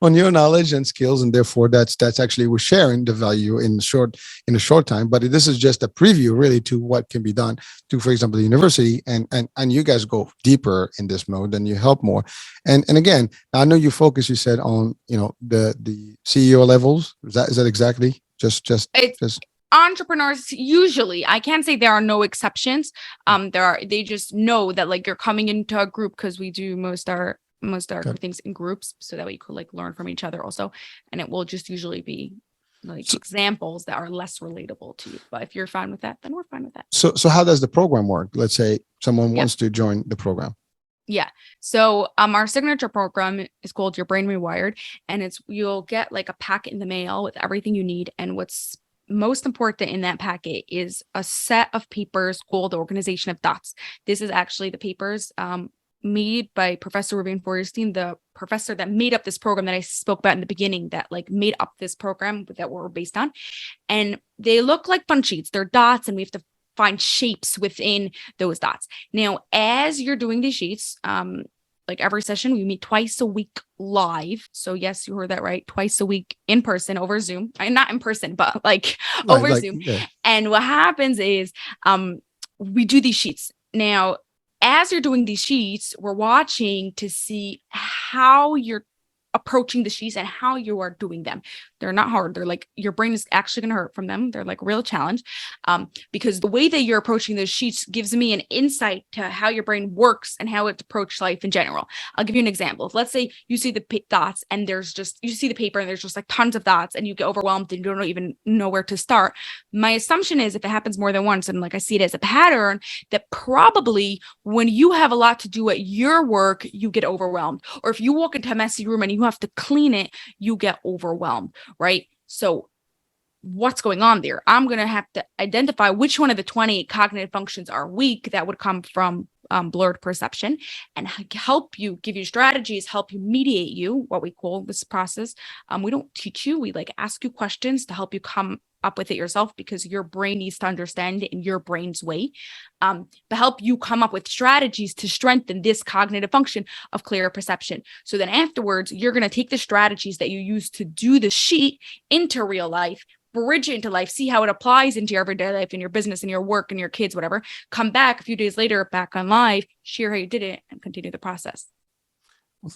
Speaker 3: on your knowledge and skills, and therefore that's actually, we're sharing the value in a short time. But this is just a preview, really, to what can be done to, for example, the university, and you guys go deeper in this mode, and you help more. And again, I know you focus, you said, on, the CEO levels. Is that exactly
Speaker 4: It's entrepreneurs. Usually, I can't say there are no exceptions. They just know that, like, you're coming into a group, because we do most our
Speaker 3: Okay.
Speaker 4: things in groups, so that way you could, like, learn from each other also. And it will just usually be like
Speaker 3: So,
Speaker 4: examples that are less relatable to you. But if you're fine with that, then we're fine with that.
Speaker 3: so how does the program work? Let's say someone
Speaker 4: Yeah.
Speaker 3: wants to join the program.
Speaker 4: Yeah. So our signature program is called Your Brain Rewired, and you'll get like a packet in the mail with everything you need. And what's most important in that packet is a set of papers called the Organization of Thoughts. This is actually the papers made by Professor Ruben Feuerstein, the professor that made up this program that I spoke about in the beginning, that like made up this program that we're based on. And they look like fun sheets. They're dots, and we have to find shapes within those dots. Now, as you're doing these sheets, like every session, we meet twice a week live. So yes, you heard that right. Twice a week in person over Zoom. Not in person, but like over Zoom.
Speaker 3: Yeah.
Speaker 4: And what happens is we do these sheets. Now, as you're doing these sheets, we're watching to see how you're approaching the sheets and how you are doing them. They're not hard. They're like, your brain is actually going to hurt from them. They're like real challenge, because the way that you're approaching those sheets gives me an insight to how your brain works and how it approaches life in general. I'll give you an example. If, let's say, you see the dots, and you see the paper, and there's just like tons of dots, and you get overwhelmed and you don't even know where to start. My assumption is, if it happens more than once, and like I see it as a pattern, that probably when you have a lot to do at your work, you get overwhelmed. Or if you walk into a messy room and you have to clean it, you get overwhelmed, right? So what's going on there? I'm going to have to identify which one of the 20 cognitive functions are weak. That would come from blurred perception, and help you, give you strategies, help you mediate you, what we call this process. We don't teach you, we like ask you questions to help you come up with it yourself because your brain needs to understand it in your brain's way, but help you come up with strategies to strengthen this cognitive function of clear perception. So then afterwards, you're going to take the strategies that you use to do the sheet into real life, bridge it into life, see how it applies into your everyday life, in your business, in your work, and your kids, whatever. Come back a few days later, back on live, share how you did it, and continue the process.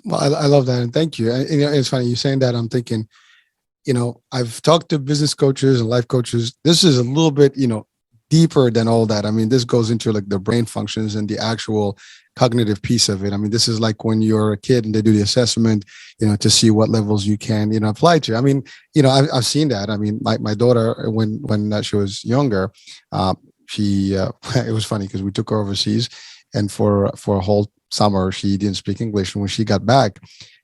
Speaker 3: Well, I love that. And thank you. And, it's funny you saying that. I'm thinking, I've talked to business coaches and life coaches. This is a little bit, deeper than all that. I mean, this goes into like the brain functions and the actual cognitive piece of it. I mean, this is like when you're a kid and they do the assessment, to see what levels you can, apply to. I mean, I've seen that. I mean, my daughter, when she was younger, she, it was funny because we took her overseas and for a whole summer, she didn't speak English. And when she got back,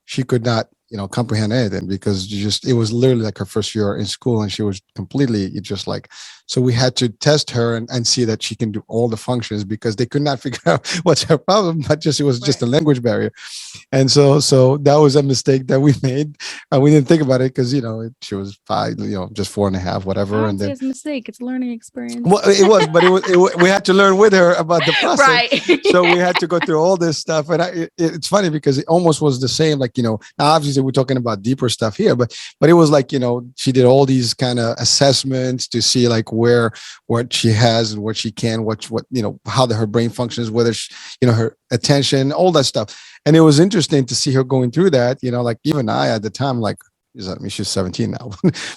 Speaker 3: she could not, comprehend anything because it was literally like her first year in school and she was completely just like, so we had to test her and see that she can do all the functions because they could not figure out what's her problem, but it was just a language barrier. And so that was a mistake that we made. And we didn't think about it because, she was 5, just 4.5, whatever. And then
Speaker 4: it's a mistake. It's a learning experience.
Speaker 3: Well, it was, but we had to learn with her about the process.
Speaker 4: Right.
Speaker 3: So we had to go through all this stuff. And it's funny because it almost was the same, like, now obviously we're talking about deeper stuff here, but it was like, she did all these kind of assessments to see like what she has and what she can, what how her brain functions, whether she, her attention, all that stuff. And it was interesting to see her going through that, like even I at the time, like, she's 17 now,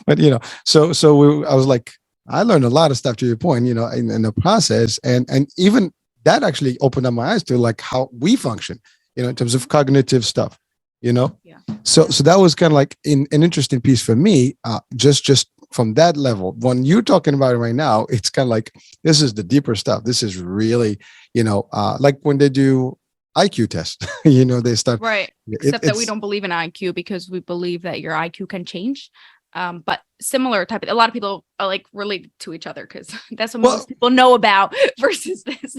Speaker 3: but I was like, I learned a lot of stuff to your point, in the process. And even that actually opened up my eyes to like how we function, in terms of cognitive stuff, Yeah. So that was kind of like an interesting piece for me, just from that level. When you're talking about it right now, it's kind of like, this is the deeper stuff. This is really, like when they do IQ test, they start.
Speaker 4: Right. Except that we don't believe in IQ because we believe that your IQ can change. But similar type of, a lot of people are like related to each other because that's what most people know about versus this.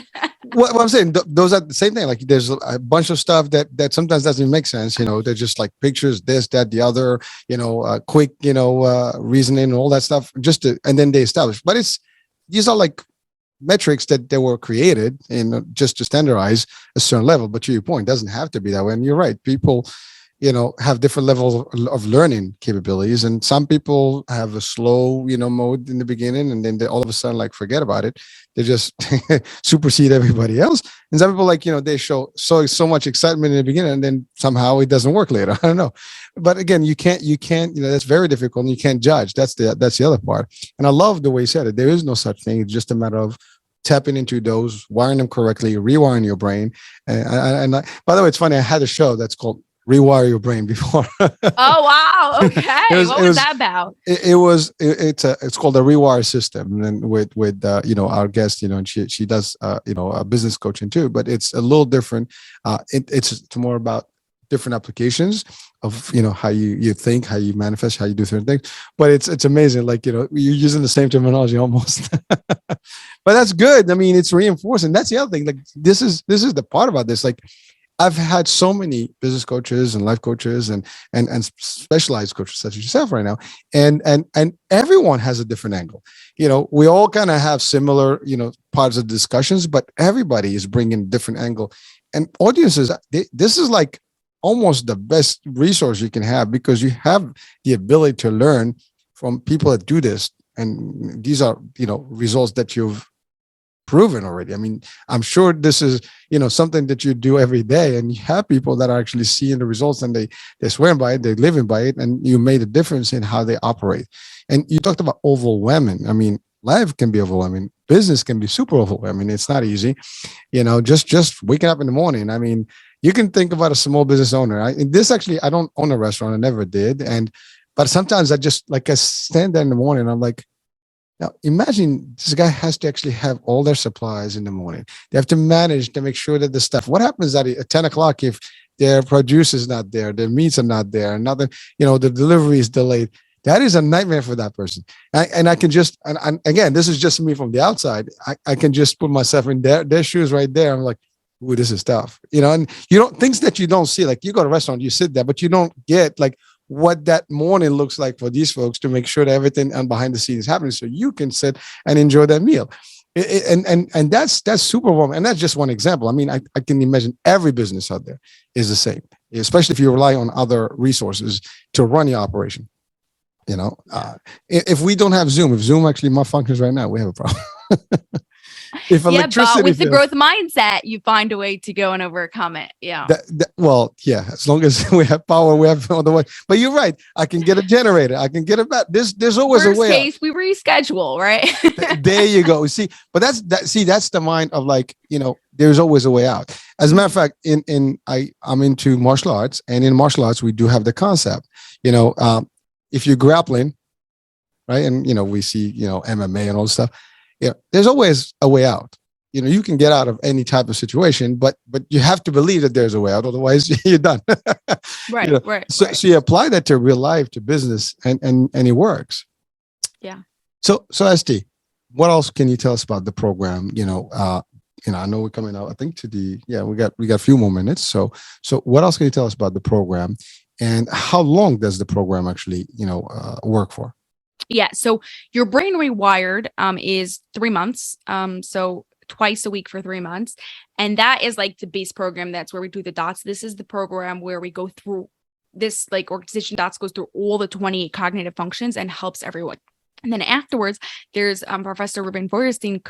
Speaker 3: What I'm saying, those are the same thing. Like there's a bunch of stuff that sometimes doesn't make sense. They're just like pictures, this, that, the other, quick, reasoning and all that stuff and then they establish, but these are like metrics that they were created just to standardize a certain level. But to your point, it doesn't have to be that way. And you're right. People, have different levels of learning capabilities. And some people have a slow, mode in the beginning, and then they all of a sudden like forget about it. They just supersede everybody else. And some people like, they show so much excitement in the beginning, and then somehow it doesn't work later. I don't know. But again, you can't, that's very difficult, and you can't judge. That's the other part. And I love the way you said it. There is no such thing. It's just a matter of tapping into those, wiring them correctly, rewiring your brain. And by the way, it's funny. I had a show that's called Rewire Your Brain before.
Speaker 4: Oh wow! Okay, what was that about?
Speaker 3: It's called the Rewire System, and with our guest, and she does a business coaching too, but it's a little different. It's more about different applications of how you think, how you manifest, how you do certain things. But it's amazing, like you're using the same terminology almost. But that's good. I mean, it's reinforcing. That's the other thing. Like this is the part about this. Like I've had so many business coaches and life coaches and specialized coaches such as yourself right now. And everyone has a different angle. We all kind of have similar, parts of discussions, but everybody is bringing a different angle. And audiences, this is like almost the best resource you can have because you have the ability to learn from people that do this. And these are, results that you've proven already. I mean, I'm sure this is, something that you do every day, and you have people that are actually seeing the results and they swear by it, they're living by it, and you made a difference in how they operate. And you talked about overwhelming. I mean, life can be overwhelming. Business can be super overwhelming. It's not easy, just waking up in the morning. I mean, you can think about a small business owner. I don't own a restaurant. I never did. But sometimes I stand there in the morning and I'm like, now, imagine this guy has to actually have all their supplies in the morning. They have to manage to make sure that the stuff, what happens at 10 o'clock if their produce is not there, their meats are not there, and nothing, the delivery is delayed. That is a nightmare for that person. And I can just, and again, this is just me from the outside. I can just put myself in their shoes right there. I'm like, ooh, this is tough. And things that you don't see, like you go to a restaurant, you sit there, but you don't get like what that morning looks like for these folks to make sure that everything and behind the scenes is happening so you can sit and enjoy that meal. And that's super warm. And that's just one example. I mean, I can imagine every business out there is the same, especially if you rely on other resources to run your operation. If we don't have Zoom, if Zoom actually malfunctions right now, we have a problem. If electricity
Speaker 4: but with the
Speaker 3: fails,
Speaker 4: growth mindset, you find a way to go and overcome it. Yeah.
Speaker 3: As long as we have power, we have all the way. But you're right. I can get a generator. I can get a bat. There's always
Speaker 4: Worst
Speaker 3: a way.
Speaker 4: Case, we reschedule, right?
Speaker 3: There you go. See, but that's the mind of like, there's always a way out. As a matter of fact, I'm into martial arts, and in martial arts, we do have the concept, if you're grappling, right? And, we see, MMA and all this stuff. Yeah, there's always a way out. You can get out of any type of situation, but you have to believe that there's a way out. Otherwise, you're done.
Speaker 4: Right, right.
Speaker 3: So you apply that to real life, to business, and it works.
Speaker 4: Yeah.
Speaker 3: So ST, what else can you tell us about the program? I know we're coming out, I think we got a few more minutes. So what else can you tell us about the program, and how long does the program actually, work for?
Speaker 4: Yeah. So your brain rewired is 3 months. So twice a week for 3 months. And that is like the base program. That's where we do the dots. This is the program where we go through this, like organization dots goes through all the 28 cognitive functions and helps everyone. And then afterwards, there's Professor Ruben Feuerstein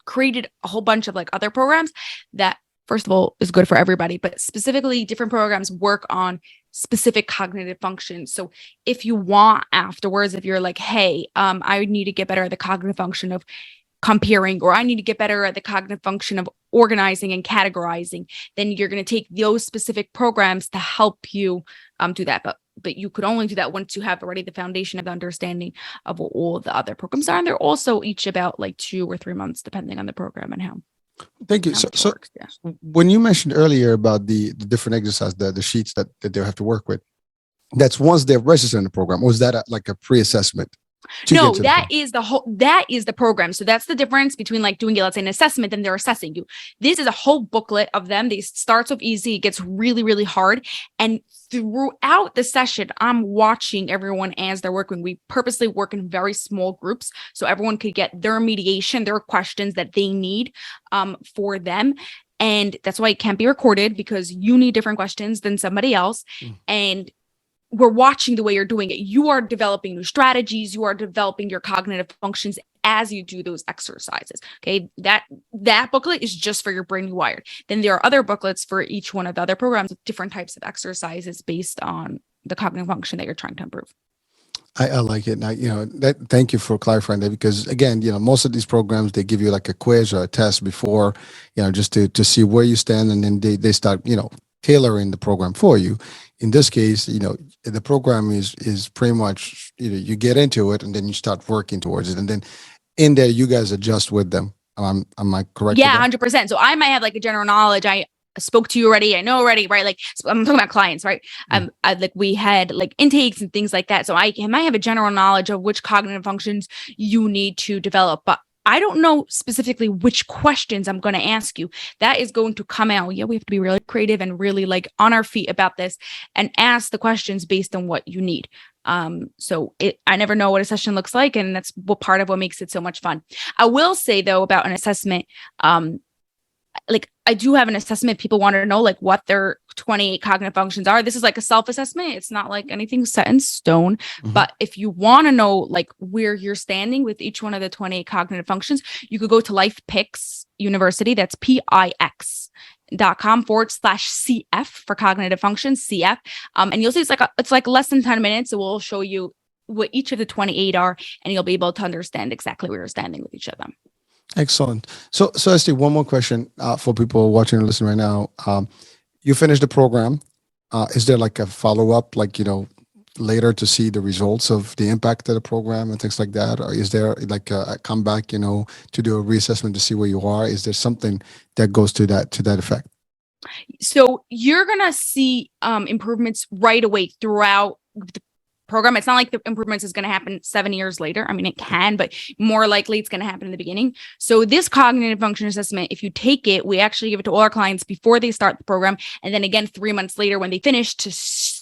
Speaker 4: created a whole bunch of like other programs that, first of all, is good for everybody, but specifically different programs work on specific cognitive functions. So if you want afterwards, if you're like, hey, I need to get better at the cognitive function of comparing, or I need to get better at the cognitive function of organizing and categorizing, then you're going to take those specific programs to help you do that. But you could only do that once you have already the foundation of the understanding of what all the other programs are. And they're also each about like 2 or 3 months, depending on the program and how.
Speaker 3: Thank you. So when you mentioned earlier about the different exercises, the sheets that they have to work with, that's once they're registered in the program, or is that like a pre-assessment?
Speaker 4: No, that is the program. So that's the difference between like doing, let's say, an assessment, and they're assessing you. This is a whole booklet of them. They starts off easy. It gets really, really hard. And throughout the session, I'm watching everyone as they're working. We purposely work in very small groups so everyone could get their mediation, their questions that they need for them. And that's why it can't be recorded, because you need different questions than somebody else. And we're watching the way you're doing it. You are developing new strategies. You are developing your cognitive functions as you do those exercises. Okay. That booklet is just for your brain wired. Then there are other booklets for each one of the other programs with different types of exercises based on the cognitive function that you're trying to improve.
Speaker 3: I like it. Now, thank you for clarifying that, because again, most of these programs, they give you like a quiz or a test before, just to see where you stand. And then they start, tailoring the program for you. In this case, the program is pretty much, you get into it and then you start working towards it. And then in there, you guys adjust with them. Am I correct?
Speaker 4: Yeah, 100%. So I might have like a general knowledge. I spoke to you already. I know already, right? Like, so I'm talking about clients, right? We had like intakes and things like that. So I might have a general knowledge of which cognitive functions you need to develop, but I don't know specifically which questions I'm going to ask you. That is going to come out. Yeah, we have to be really creative and really like on our feet about this and ask the questions based on what you need. So I never know what a session looks like, and that's part of what makes it so much fun. I will say though about an assessment, like I do have an assessment. People want to know like what their 28 cognitive functions are. This is like a self-assessment. It's not like anything set in stone. But if you want to know like where you're standing with each one of the 28 cognitive functions, you could go to LifePix University. That's PIX.com/CF for cognitive functions, CF. And you'll see it's like less than 10 minutes. So we'll show you what each of the 28 are, and you'll be able to understand exactly where you're standing with each of them.
Speaker 3: Excellent. So Esty, one more question for people watching and listening right now. You finished the program. Is there like a follow-up, like, later to see the results of the impact of the program and things like that? Or is there like a comeback, to do a reassessment to see where you are? Is there something that goes to that effect?
Speaker 4: So you're going to see improvements right away throughout the program. It's not like the improvements is going to happen 7 years later. I mean, it can, but more likely it's going to happen in the beginning. So this cognitive function assessment, if you take it, we actually give it to all our clients before they start the program. And then again, 3 months later, when they finish, to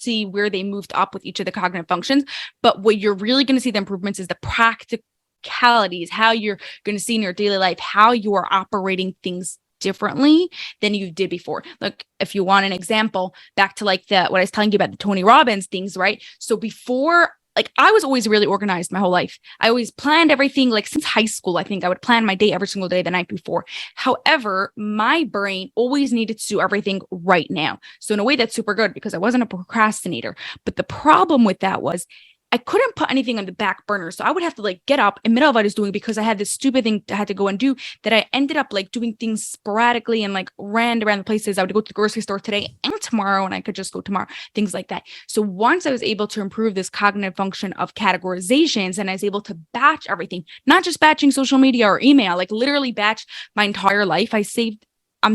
Speaker 4: see where they moved up with each of the cognitive functions. But what you're really going to see the improvements is the practicalities, how you're going to see in your daily life, how you are operating things differently than you did before. Like if you want an example, back to like what I was telling you about the Tony Robbins things, right? So before, like I was always really organized my whole life. I always planned everything, like since high school, I think I would plan my day every single day the night before. However, my brain always needed to do everything right now. So in a way that's super good because I wasn't a procrastinator. But the problem with that was I couldn't put anything on the back burner. So I would have to like get up in the middle of what I was doing because I had this stupid thing I had to go and do, that I ended up like doing things sporadically and like ran around the places. I would go to the grocery store today and tomorrow, and I could just go tomorrow, things like that. So once I was able to improve this cognitive function of categorizations, and I was able to batch everything, not just batching social media or email, like literally batch my entire life. I saved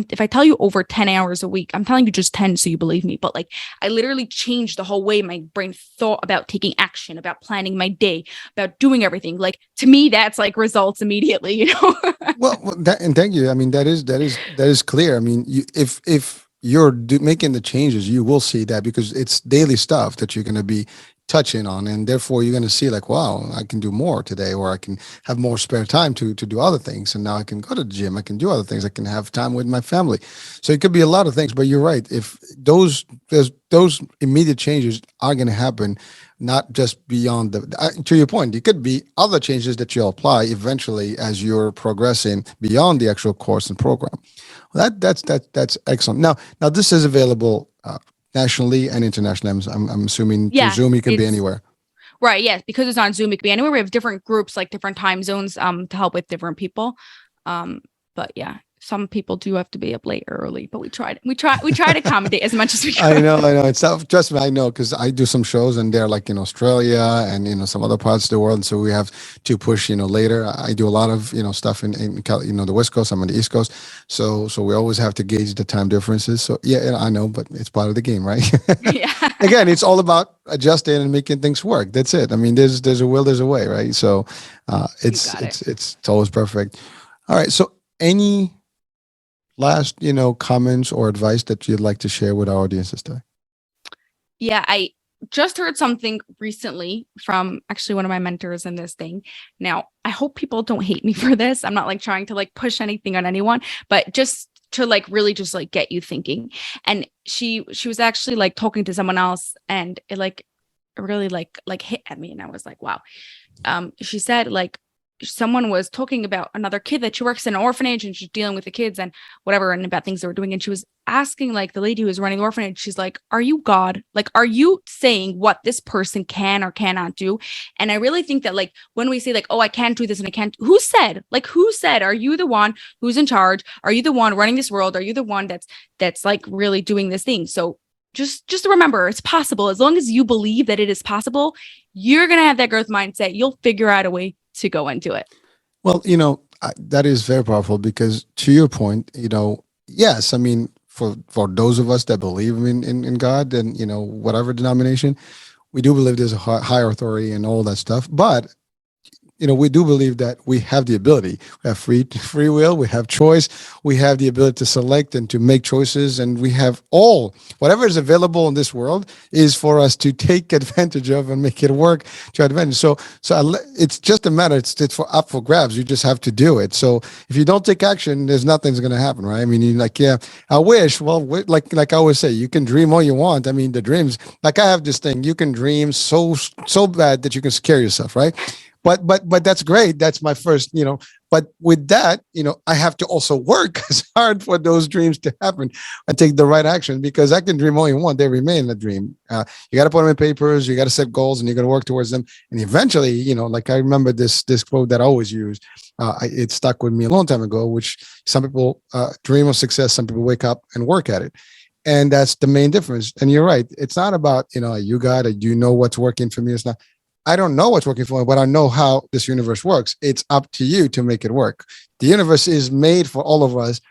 Speaker 4: if I tell you over 10 hours a week, I'm telling you just 10 so you believe me. But like I literally changed the whole way my brain thought about taking action, about planning my day, about doing everything. Like to me, that's like results immediately, you know?
Speaker 3: And thank you. I mean, that is clear. I mean, if you're making the changes, you will see that because it's daily stuff that you're going to be touching on, and therefore you're going to see like, wow, I can do more today, or I can have more spare time to do other things, and now I can go to the gym, I can do other things, I can have time with my family. So it could be a lot of things, but you're right. If those immediate changes are going to happen, not just beyond to your point, it could be other changes that you'll apply eventually as you're progressing beyond the actual course and program. That's excellent. Now this is available nationally and internationally. I'm assuming through Zoom you can be anywhere.
Speaker 4: Right. Yes. Because it's on Zoom, it can be anywhere. We have different groups, like different time zones to help with different people. But yeah, some people do have to be up late early, but we try to accommodate as much as we can.
Speaker 3: I know. It's not, trust me, I know, because I do some shows and they're like in Australia and some other parts of the world. So we have to push later. I do a lot of stuff in the West Coast. I'm on the East Coast, so we always have to gauge the time differences. So yeah, I know, but it's part of the game, right?
Speaker 4: Yeah.
Speaker 3: Again, it's all about adjusting and making things work. That's it. I mean, there's a will, there's a way, right? So it's always perfect. All right. So any last comments or advice that you'd like to share with our audiences today?
Speaker 4: Yeah, I just heard something recently from actually one of my mentors in this thing. Now, I hope people don't hate me for this. I'm not like trying to like push anything on anyone, but just to like really just like get you thinking. And she was actually like talking to someone else, and it like really like hit at me, and I was like, wow. She said like someone was talking about another kid that she works in an orphanage, and she's dealing with the kids and whatever, and about things they were doing. And she was asking like the lady who was running the orphanage, she's like, are you God? Like, are you saying what this person can or cannot do? And I really think that like when we say like, oh, I can't do this and I can't, who said, are you the one who's in charge? Are you the one running this world? Are you the one that's like really doing this thing? So just remember, it's possible. As long as you believe that it is possible, you're going to have that growth mindset. You'll figure out a way to go and do it.
Speaker 3: Well, that is very powerful because to your point, yes, I mean, for those of us that believe in God and, whatever denomination, we do believe there's a higher authority and all that stuff. But we do believe that we have the ability. We have free will. We have choice. We have the ability to select and to make choices. And we have whatever is available in this world is for us to take advantage of and make it work to our advantage. So it's just a matter. It's up for grabs. You just have to do it. So if you don't take action, there's nothing's going to happen, right? I mean, you're like, yeah, I wish. Well, like I always say, you can dream all you want. I mean, the dreams. Like I have this thing. You can dream so bad that you can scare yourself, right? But that's great. That's my first, but with that, I have to also work as hard for those dreams to happen and take the right action, because I can dream all you want. They remain a dream. You got to put them in papers. You got to set goals and you got to work towards them. And eventually, like I remember this quote that I always use. It stuck with me a long time ago, which some people dream of success. Some people wake up and work at it. And that's the main difference. And you're right. It's not about, you got it. You know what's working for me. It's not. I don't know what's working for me, but I know how this universe works. It's up to you to make it work. The universe is made for all of us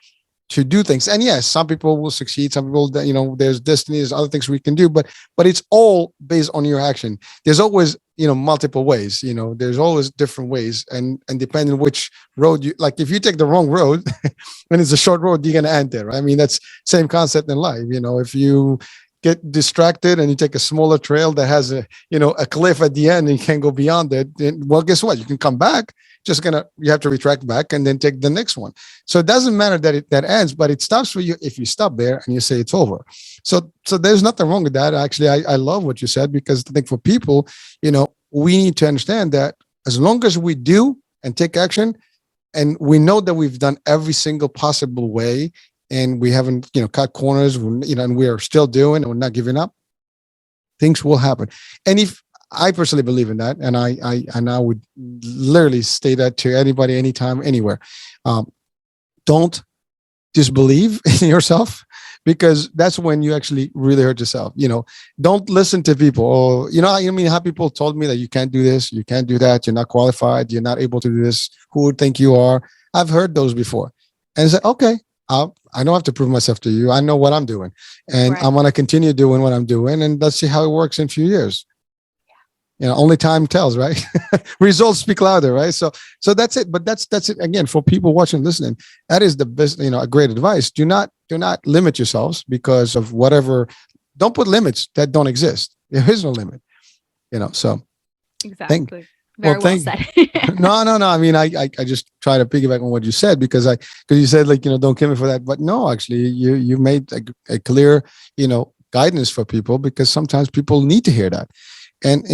Speaker 3: to do things. And yes, some people will succeed. Some people, there's destiny, there's other things we can do, but it's all based on your action. There's always, multiple ways, there's always different ways. And depending on which road like if you take the wrong road and it's a short road, you're going to end there. Right? I mean, that's same concept in life. If you get distracted and you take a smaller trail that has a cliff at the end and you can't go beyond it, well, guess what? You can come back. You have to retract back and then take the next one. So it doesn't matter that that ends, but it stops for you if you stop there and you say it's over. So there's nothing wrong with that. Actually, I love what you said, because I think for people, we need to understand that as long as we do and take action, and we know that we've done every single possible way, and we haven't, cut corners, and we are still doing, and we're not giving up, things will happen. And if I personally believe in that, and I would literally say that to anybody, anytime, anywhere. Don't disbelieve in yourself, because that's when you actually really hurt yourself. Don't listen to people. Or, how people told me that you can't do this, you can't do that, you're not qualified, you're not able to do this. Who would think you are? I've heard those before, and it's like, okay, I don't have to prove myself to you. I know what I'm doing, and right. I'm going to continue doing what I'm doing, and let's see how it works in a few years. Only time tells, right? Results speak louder, right? So that's it. But that's it. Again, for people watching, listening, that is the best, a great advice. Do not limit yourselves because of whatever. Don't put limits that don't exist. There is no limit, so.
Speaker 4: Exactly. Very well said.
Speaker 3: No. I mean, I just try to piggyback on what you said, because you said, don't kill me for that. But no, actually, you made a clear, guidance for people, because sometimes people need to hear that. And,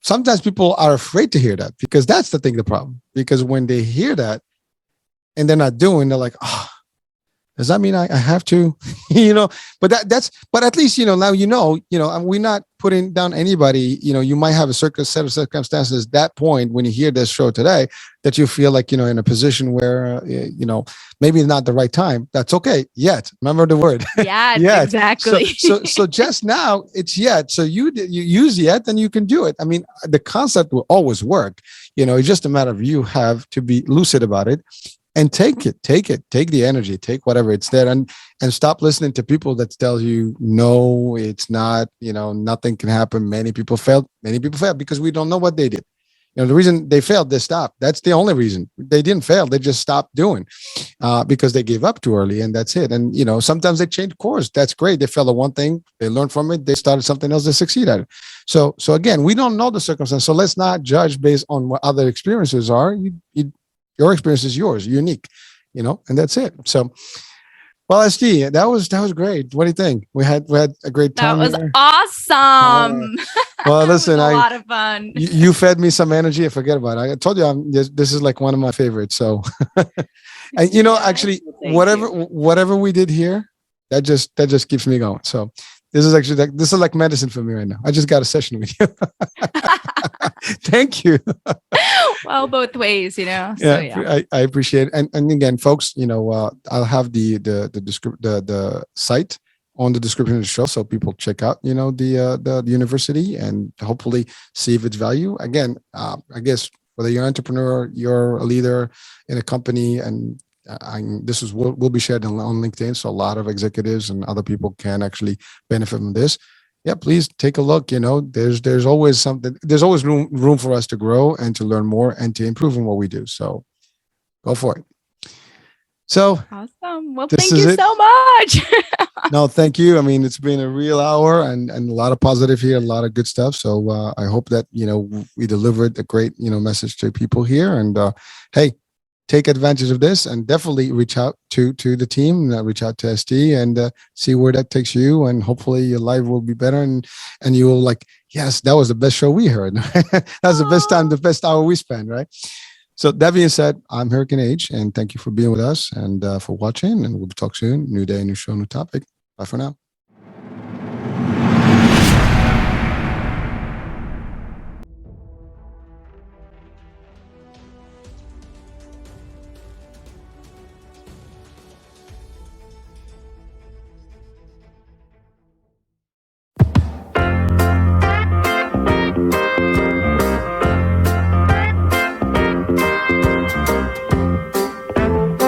Speaker 3: sometimes people are afraid to hear that, because that's the problem. Because when they hear that and they're not doing, they're like, oh, does that mean I have to, but but at least, now, we're not putting down anybody. You might have a certain set of circumstances at that point when you hear this show today that you feel like, in a position where, maybe not the right time. That's okay. Yet. Remember the word.
Speaker 4: Yeah, exactly.
Speaker 3: So just now it's yet. So you use yet, and you can do it. I mean, the concept will always work. It's just a matter of you have to be lucid about it. And take the energy, take whatever it's there, and stop listening to people that tell you, no, it's not, nothing can happen. Many people failed because we don't know what they did. The reason they failed, they stopped. That's the only reason. They didn't fail. They just stopped doing, because they gave up too early, and that's it. And, sometimes they change course. That's great. They failed at one thing. They learned from it. They started something else. They succeed at it. So again, we don't know the circumstance. So let's not judge based on what other experiences are. Your experience is yours, unique, and that's it. So, well, SD, that was great. What do you think? We had a great time.
Speaker 4: That was awesome.
Speaker 3: Well, listen,
Speaker 4: a lot of fun.
Speaker 3: You fed me some energy. I forget about it. I told you this is like one of my favorites. So, and actually, whatever we did here, that just keeps me going. So, this is like medicine for me right now. I just got a session with you. Thank you.
Speaker 4: Well, both ways,
Speaker 3: Yeah, I appreciate it. And again, folks, I'll have the site on the description of the show, so people check out, the university, and hopefully see if it's value. Again, I guess whether you're an entrepreneur, you're a leader in a company, and this will be shared on LinkedIn, so a lot of executives and other people can actually benefit from this. Yeah, please take a look. There's always something. There's always room for us to grow and to learn more and to improve in what we do. So go for it. So
Speaker 4: awesome. Well, thank you so much.
Speaker 3: No, thank you. I mean, it's been a real hour and a lot of positive here, a lot of good stuff. So I hope that we delivered a great message to people here. And hey, take advantage of this, and definitely reach out to the team, reach out to SD, and see where that takes you. And hopefully your life will be better, and you will like, yes, that was the best show we heard. That was the best hour we spent, right? So that being said, I'm Hurricane H, and thank you for being with us and for watching, and we'll talk soon. New day, new show, new topic. Bye for now.